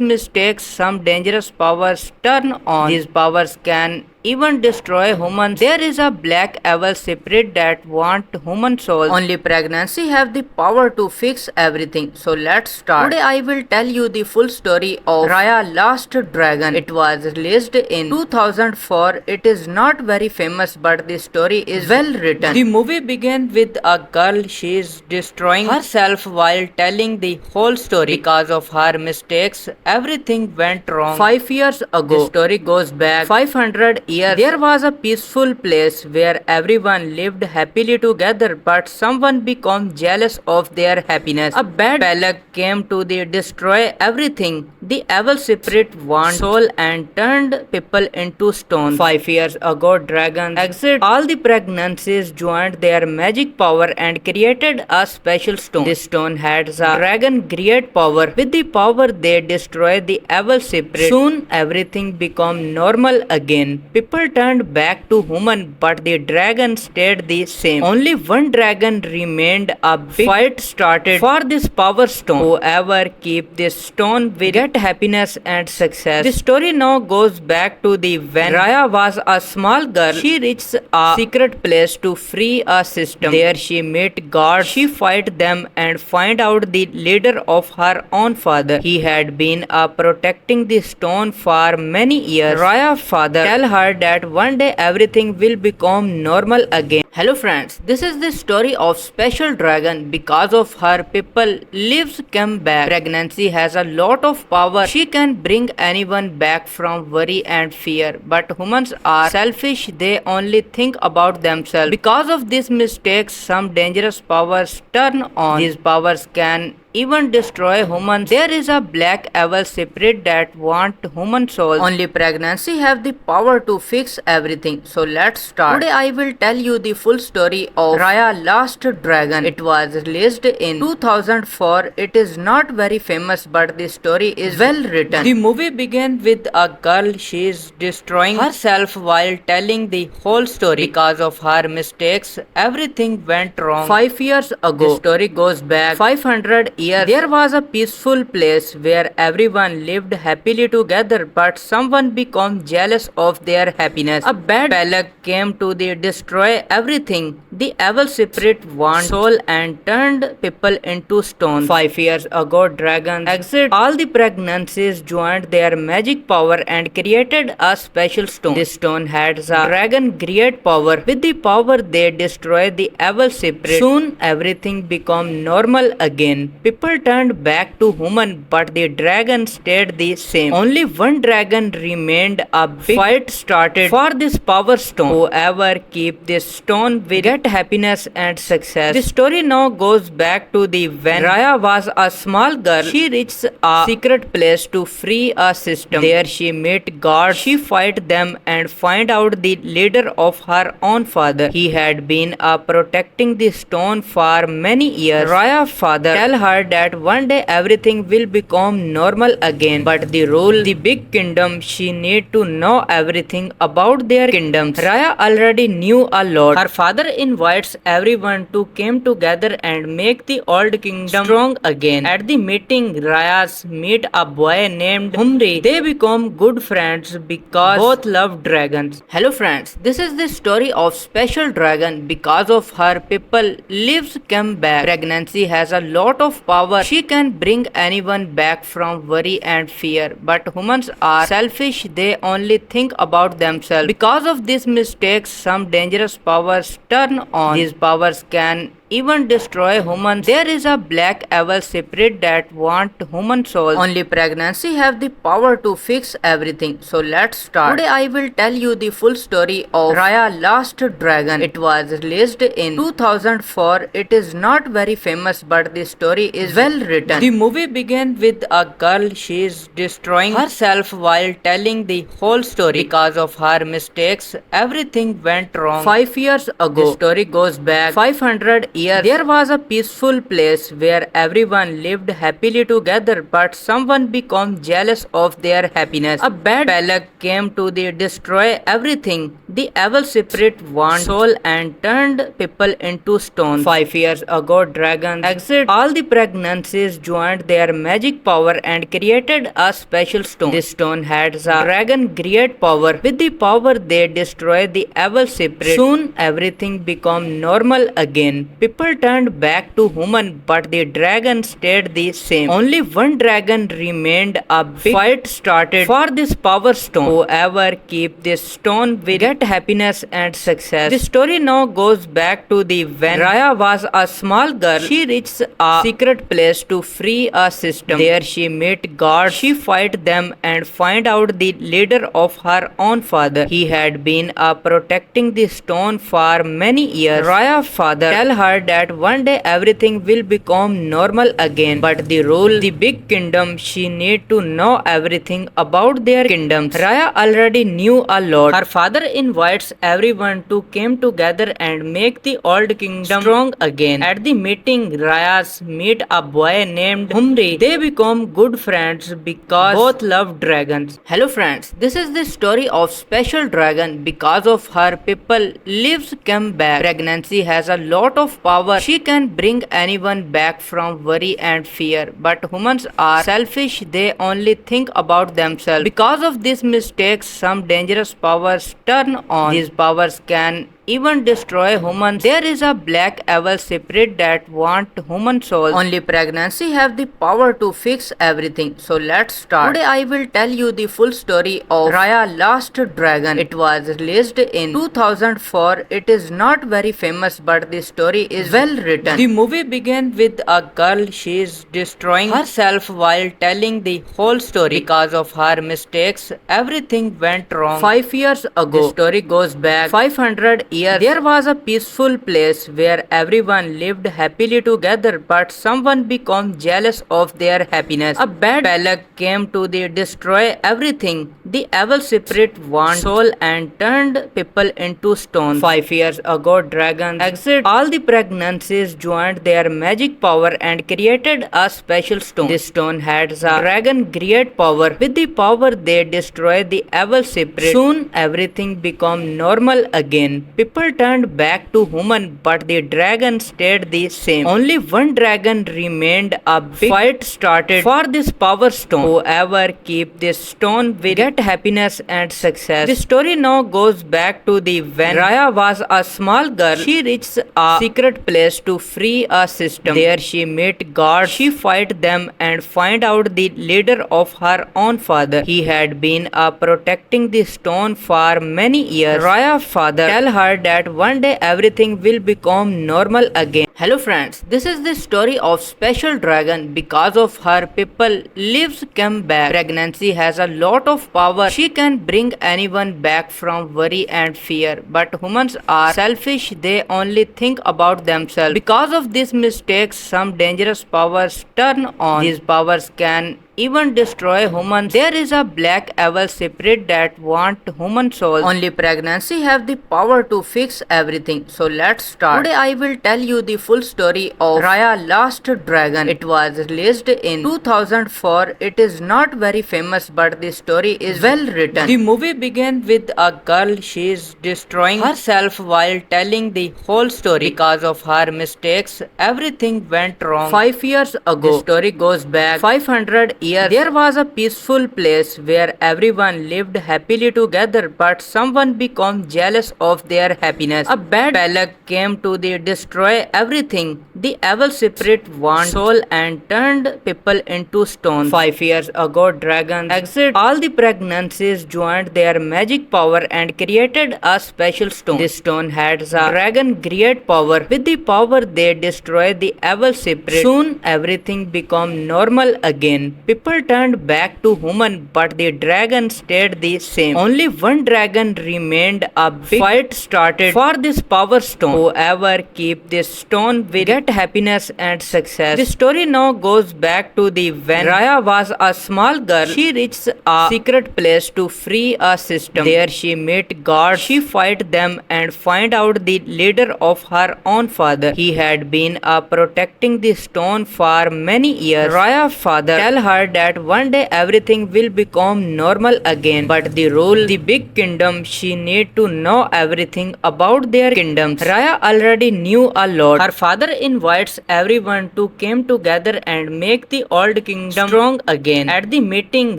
mistakes, some dangerous powers turn on. These powers can even destroy humans. There is a black evil spirit that want human souls. Only pregnancy have the power to fix everything. So let's start. Today I will tell you the full story of Raya Last Dragon. It was released in 2004. It is not very famous, but the story is well written. The movie begins with a girl. She is destroying herself while telling the whole story. Because of her mistakes, everything went wrong. 5 years ago, the story goes back 500 years. There was a peaceful place where everyone lived happily together, but someone became jealous of their happiness. A bad plague came to destroy everything. The evil spirit wanted soul and turned people into stone. 5 years ago, dragons exit. All the pregnancies joined their magic power and created a special stone. This stone had a dragon great power. With the power, they destroyed the evil spirit. Soon, everything became normal again. People turned back to human, but the dragon stayed the same. Only one dragon remained. A big fight started for this power stone. Whoever keep this stone will get happiness and success. The story now goes back to the when Raya was a small girl. She reached a secret place to free a system. There she met God. She fight them and find out the leader of her own father. He had been protecting the stone for many years. Raya's father tell her that one day everything will become normal again. Hello friends, this is the story of special dragon. Because of her, people lives come back. Pregnancy has a lot of power. She can bring anyone back from worry and fear. But humans are selfish. They only think about themselves. Because of these mistakes, some dangerous powers turn on. These powers can even destroy humans. There is a black evil spirit that want human souls. Only pregnancy have the power to fix everything. So let's start. Today I will tell you the full story of Raya Last Dragon. It was released in 2004. It is not very famous, but the story is well written. The movie begins with a girl. She is destroying herself while telling the whole story. Because of her mistakes, everything went wrong. 5 years ago, the story goes back 500 years. There was a peaceful place where everyone lived happily together, but someone became jealous of their happiness. A bad plague came to destroy everything. The evil spirit wanted soul and turned people into stone. 5 years ago, dragons exit. All the pregnancies joined their magic power and created a special stone. This stone had a dragon great power. With the power, they destroyed the evil spirit. Soon, everything became normal again. People turned back to human, but the dragon stayed the same. Only one dragon remained. A big fight started for this power stone. Whoever keep this stone will get happiness and success. The story now goes back to the when Raya was a small girl. She reached a secret place to free a system. There she met God. She fight them and find out the leader of her own father. He had been protecting the stone for many years. Raya's father tell her that one day everything will become normal again, but the rule the big kingdom, she need to know everything about their kingdoms. Raya already knew a lot. Her father invites everyone to come together and make the old kingdom strong again. At the meeting, Raya's meet a boy named Humri. They become good friends because both love dragons. Hello friends, this is the story of special dragon. Because of her, people lives come back. Pregnancy has a lot of power. She can bring anyone back from worry and fear. But humans are selfish. They only think about themselves. Because of these mistakes, some dangerous powers turn on. These powers can even destroy humans. There is a black evil spirit that want human souls. Only pregnancy have the power to fix everything. So let's start. Today I will tell you the full story of Raya Last Dragon. It was released in 2004. It is not very famous, but the story is well written. The movie begins with a girl. She is destroying herself while telling the whole story. Because of her mistakes, everything went wrong. 5 years ago, the story goes back 500 years. There was a peaceful place where everyone lived happily together, but someone became jealous of their happiness. A bad plague came to destroy everything. The evil spirit want soul and turned people into stone. 5 years ago, dragons exit all the pregnancies, joined their magic power and created a special stone. This stone had a dragon great power. With the power, they destroyed the evil spirit. Soon, everything became normal again. People turned back to human, but the dragon stayed the same. Only one dragon remained. A big fight started for this power stone. Whoever keep this stone will get happiness and success. The story now goes back to the when Raya was a small girl. She reached a secret place to free a system. There she met gods. She fight them and find out the leader of her own father. He had been protecting the stone for many years. Raya's father tell her that one day everything will become normal again, but the rule the big kingdom, she need to know everything about their kingdoms. Raya already knew a lot. Her father invites everyone to come together and make the old kingdom strong again. At the meeting, Raya's meet a boy named Humri. They become good friends because both love dragons. Hello friends, this is the story of special dragon. Because of her, people lives come back. Pregnancy has a lot of power. She can bring anyone back from worry and fear. But humans are selfish. They only think about themselves. Because of these mistakes, some dangerous powers turn on. These powers can even destroy humans. There is a black evil spirit that want human souls. Only pregnancy have the power to fix everything. So let's start. Today I will tell you the full story of Raya Last Dragon. It was released in 2004. It is not very famous, but the story is well written. The movie begins with a girl. She is destroying herself while telling the whole story. Because of her mistakes, everything went wrong. 5 years ago, the story goes back 500 years. There was a peaceful place where everyone lived happily together, but someone became jealous of their happiness. A bad luck came to destroy everything. The evil spirit want soul and turned people into stone. 5 years ago, dragons exit all the pregnancies, joined their magic power and created a special stone. This stone had a dragon great power. With the power, they destroyed the evil spirit. Soon, everything became normal again. People turned back to human, but the dragon stayed the same. Only one dragon remained. A big fight started for this power stone. Whoever keep this stone will get happiness and success. The story now goes back to the when Raya was a small girl. She reached a secret place to free a system. There she met gods. She fight them and find out the leader of her own father. He had been protecting the stone for many years. Raya's father tell her that one day everything will become normal again. Hello friends, this is the story of special dragon. Because of her, people lives come back. Pregnancy has a lot of power. She can bring anyone back from worry and fear. But humans are selfish. They only think about themselves. Because of these mistakes, some dangerous powers turn on. These powers can even destroy humans. There is a black evil spirit that want human souls. Only pregnancy have the power to fix everything. So let's start. Today I will tell you the full story of Raya Last Dragon. It was released in 2004. It is not very famous, but the story is well written. The movie begins with a girl. She is destroying herself while telling the whole story. Because of her mistakes, everything went wrong. 5 years ago, the story goes back 500 years. There was a peaceful place where everyone lived happily together, but someone became jealous of their happiness. A bad luck came to destroy everything. The evil spirit want soul and turned people into stone. 5 years ago, dragons exit all the pregnancies, joined their magic power and created a special stone. This stone had a dragon great power. With the power, they destroyed the evil spirit. Soon, everything became normal again. People turned back to human, but the dragon stayed the same. Only one dragon remained. A big fight started for this power stone. Whoever keep this stone will get get happiness and success. The story now goes back to the when Raya was a small girl. She reached a secret place to free a system. There she met guards. She fight them and find out the leader of her own father. He had been protecting the stone for many years. Raya's father tell her that one day everything will become normal again, but the rule the big kingdom, she need to know everything about their kingdoms. Raya already knew a lot. Her father invites everyone to come together and make the old kingdom strong again. At the meeting,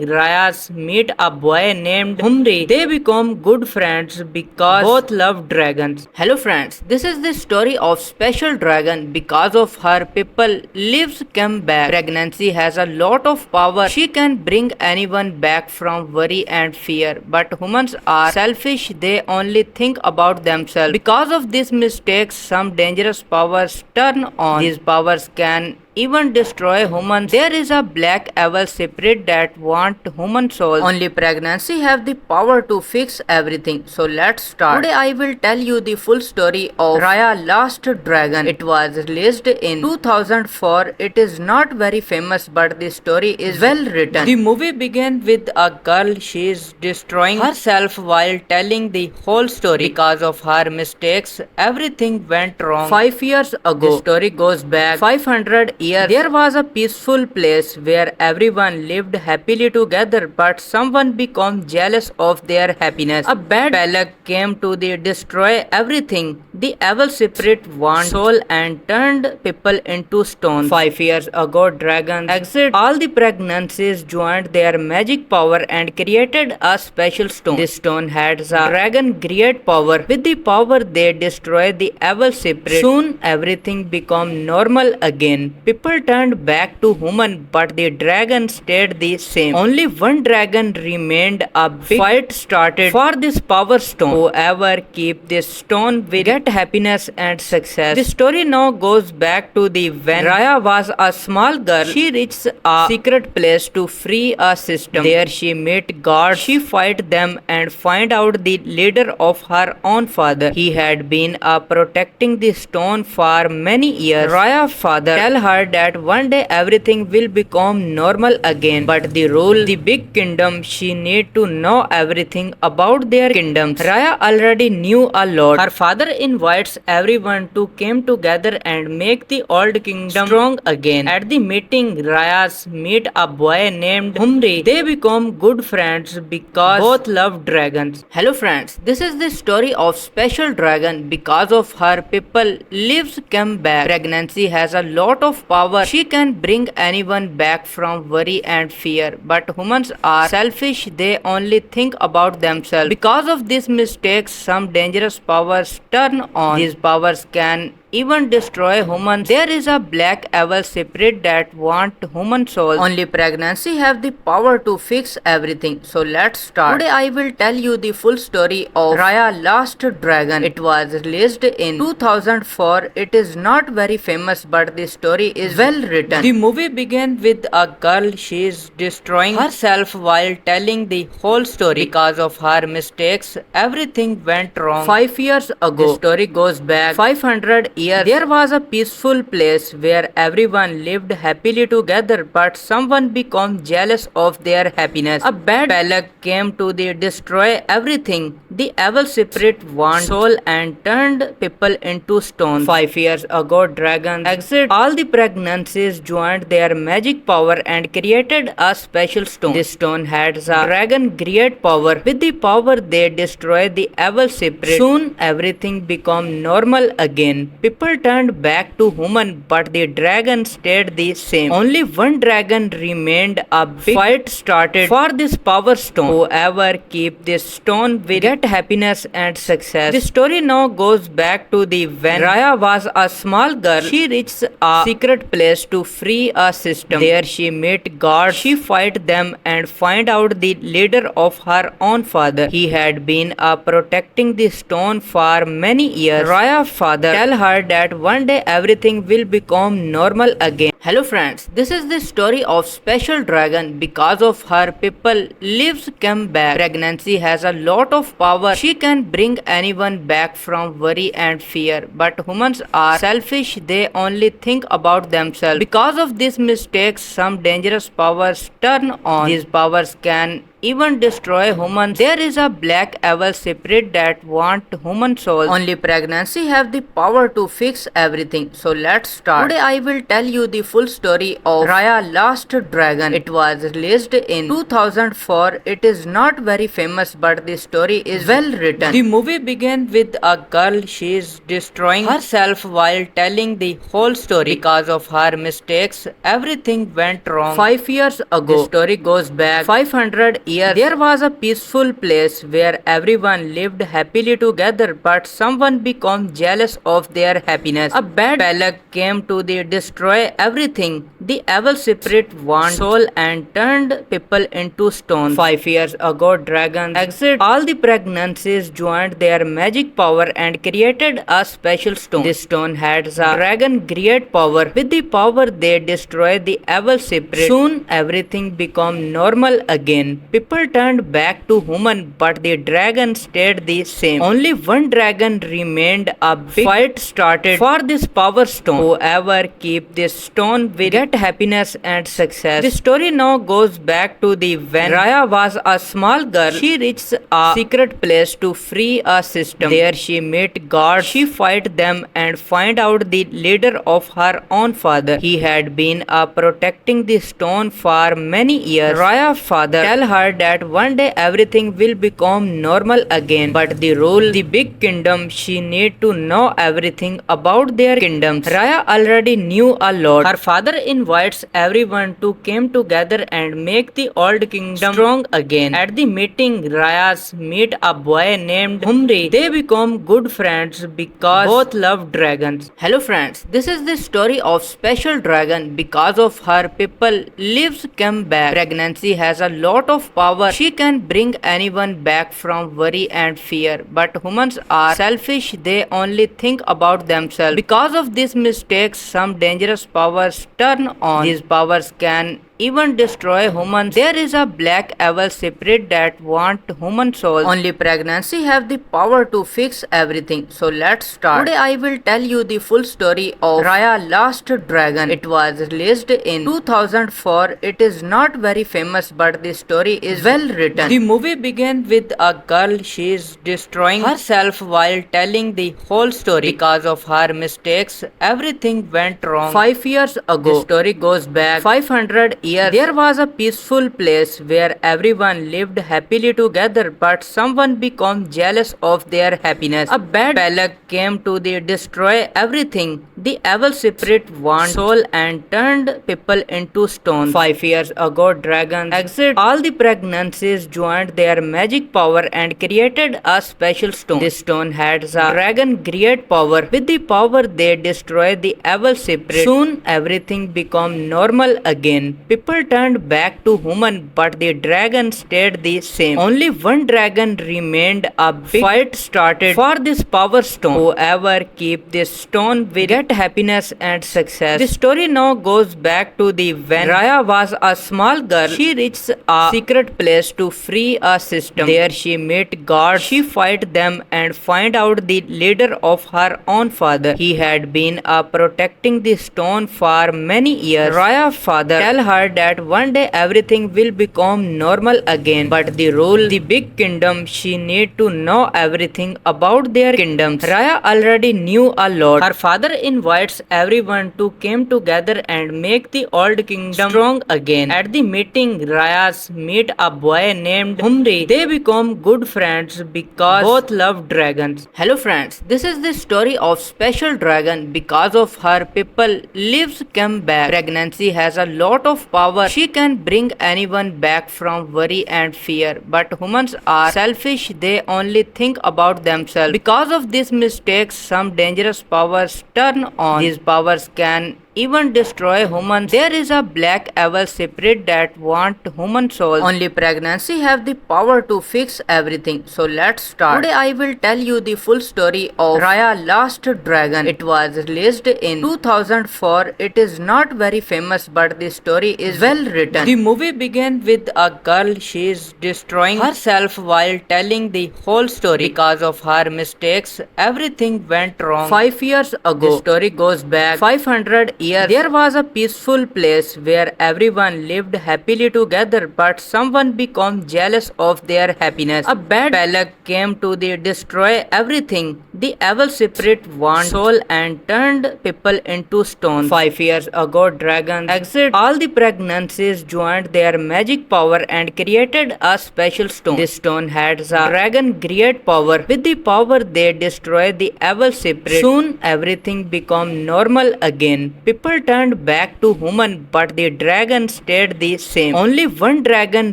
Raya's meet a boy named Humri. They become good friends because both love dragons. Hello friends, this is the story of special dragon. Because of her, people lives come back. Pregnancy has a lot of power. She can bring anyone back from worry and fear. But humans are selfish. They only think about themselves. Because of these mistakes, some dangerous powers turn on. These powers can even destroy humans. There is a black evil spirit that want human souls. Only pregnancy have the power to fix everything. So let's start. Today I will tell you the full story of Raya Last Dragon. It was released in 2004. It is not very famous, but the story is well written. The movie begins with a girl. She is destroying herself while telling the whole story. Because of her mistakes, everything went wrong. 5 years ago, the story goes back 500 years. There was a peaceful place where everyone lived happily together, but someone became jealous of their happiness. A bad plague came to destroy everything. The evil spirit wanted soul and turned people into stone. 5 years ago, dragons exit. All the pregnancies joined their magic power and created a special stone. This stone had a dragon great power. With the power, they destroyed the evil spirit. Soon, everything became normal again. People turned back to human, but the dragon stayed the same. Only one dragon remained. A big fight started for this power stone. Whoever keep this stone will get happiness and success. The story now goes back to the when Raya was a small girl. She reached a secret place to free a system. There she met guards. She fight them and find out the leader of her own father. He had been protecting the stone for many years. Raya's father tell her that one day everything will become normal again, but the rule the big kingdom, she need to know everything about their kingdoms. Raya already knew a lot. Her father invites everyone to come together and make the old kingdom strong again. At the meeting, Raya's meet a boy named Humri. They become good friends because both love dragons. Hello friends, this is the story of special dragon. Because of her, people lives come back. Pregnancy has a lot of power. She can bring anyone back from worry and fear. But humans are selfish. They only think about themselves. Because of these mistakes, some dangerous powers turn on. These powers can even destroy humans. There is a black evil spirit that want human souls. Only pregnancy have the power to fix everything. So let's start. Today I will tell you the full story of Raya Last Dragon. It was released in 2004. It is not very famous, but the story is well written. The movie begins with a girl. She is destroying herself while telling the whole story. Because of her mistakes, everything went wrong. 5 years ago, the story goes back 500 years. There was a peaceful place where everyone lived happily together, but someone became jealous of their happiness. A bad plague came to destroy everything. The evil spirit wanted soul and turned people into stone. 5 years ago, dragons exit. All the pregnancies joined their magic power and created a special stone. This stone had a dragon great power. With the power, they destroyed the evil spirit. Soon, everything became normal again. People turned back to human, but the dragon stayed the same. Only one dragon remained. A big fight started for this power stone. Whoever keep this stone will get happiness and success. The story now goes back to the when Raya was a small girl. She reached a secret place to free a system. There she met guards. She fight them and find out the leader of her own father. He had been protecting the stone for many years. Raya's father tell her her that one day everything will become normal again. Hello friends, this is the story of special dragon. Because of her, people lives come back. Pregnancy has a lot of power. She can bring anyone back from worry and fear. But humans are selfish. They only think about themselves. Because of these mistakes, some dangerous powers turn on. These powers can even destroy humans. There is a black evil spirit that want human souls. Only pregnancy have the power to fix everything. So let's start. Today I will tell you the full story of Raya Last Dragon. It was released in 2004. It is not very famous, but the story is well written. The movie begins with a girl. She is destroying herself while telling the whole story. Because of her mistakes, everything went wrong. 5 years ago, the story goes back 500 years. There was a peaceful place where everyone lived happily together, but someone became jealous of their happiness. A bad luck came to destroy everything. The evil spirit wanted soul and turned people into stone. 5 years ago, dragons exited all the pregnancies, joined their magic power and created a special stone. This stone had a dragon great power. With the power, they destroyed the evil spirit. Soon everything became normal again. People turned back to human, but the dragon stayed the same. Only one dragon remained. A big fight started for this power stone. Whoever keep this stone will get happiness and success. The story now goes back to the when Raya was a small girl. She reached a secret place to free a system. There she met gods. She fight them and find out the leader of her own father. He had been protecting the stone for many years. Raya's father tell her that one day everything will become normal again, but the rule the big kingdom, she need to know everything about their kingdoms. Raya already knew a lot. Her father invites everyone to come together and make the old kingdom strong again. At the meeting, Raya's meet a boy named Humri. They become good friends because both love dragons. Hello friends, this is the story of special dragon. Because of her, people lives come back. Pregnancy has a lot of power. She can bring anyone back from worry and fear. But humans are selfish. They only think about themselves. Because of these mistakes, some dangerous powers turn on. These powers can even destroy humans. There is a black evil spirit that want human souls. Only pregnancy have the power to fix everything. So let's start. Today I will tell you the full story of Raya Last Dragon. It was released in 2004. It is not very famous, but the story is well written. The movie begins with a girl. She is destroying herself while telling the whole story. Because of her mistakes, everything went wrong. 5 years ago, the story goes back 500 years. There was a peaceful place where everyone lived happily together, but someone became jealous of their happiness. A bad luck came to destroy everything. The evil spirit wanted soul and turned people into stone. 5 years ago, dragons exited all the pregnancies, joined their magic power and created a special stone. This stone had a dragon great power. With the power, they destroyed the evil spirit. Soon everything became normal again. People turned back to human, but the dragon stayed the same. Only one dragon remained. A big fight started for this power stone. Whoever keep this stone will get happiness and success. The story now goes back to the when Raya was a small girl. She reached a secret place to free a system. There she met gods. She fight them and find out the leader of her own father. He had been protecting the stone for many years. Raya's father tell her that one day everything will become normal again, but the rule the big kingdom, she need to know everything about their kingdoms. Raya already knew a lot. Her father invites everyone to come together and make the old kingdom strong again. At the meeting, Raya's meet a boy named Humri. They become good friends because both love dragons. Hello friends, this is the story of special dragon. Because of her, people lives come back. Pregnancy has a lot of power. She can bring anyone back from worry and fear. But humans are selfish. They only think about themselves. Because of these mistakes, some dangerous powers turn on. These powers can even destroy humans. There is a black evil spirit that want human souls. Only pregnancy have the power to fix everything. So let's start. Today I will tell you the full story of Raya Last Dragon. It was released in 2004. It is not very famous, but the story is well written. The movie begins with a girl. She is destroying herself while telling the whole story. Because of her mistakes, everything went wrong. 5 years ago, the story goes back 500 years. There was a peaceful place where everyone lived happily together, but someone became jealous of their happiness. A bad plague came to destroy everything. The evil spirit wanted soul and turned people into stone. 5 years ago, dragons exited all the pregnancies, joined their magic power and created a special stone. This stone had a dragon great power. With the power, they destroyed the evil spirit. Soon, everything became normal again. People turned back to human, but the dragon stayed the same. Only one dragon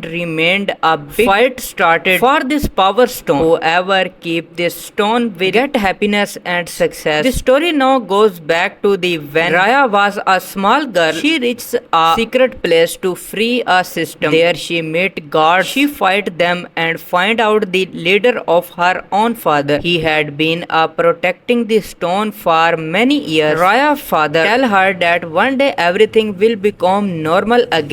remained. A big fight started for this power stone. Whoever keep this stone will get happiness and success. The story now goes back to the when Raya was a small girl. She reached a secret place to free a system. There she met God. She fight them and find out the leader of her own father. He had been protecting the stone for many years. Raya's father tell her that one day everything will become normal again.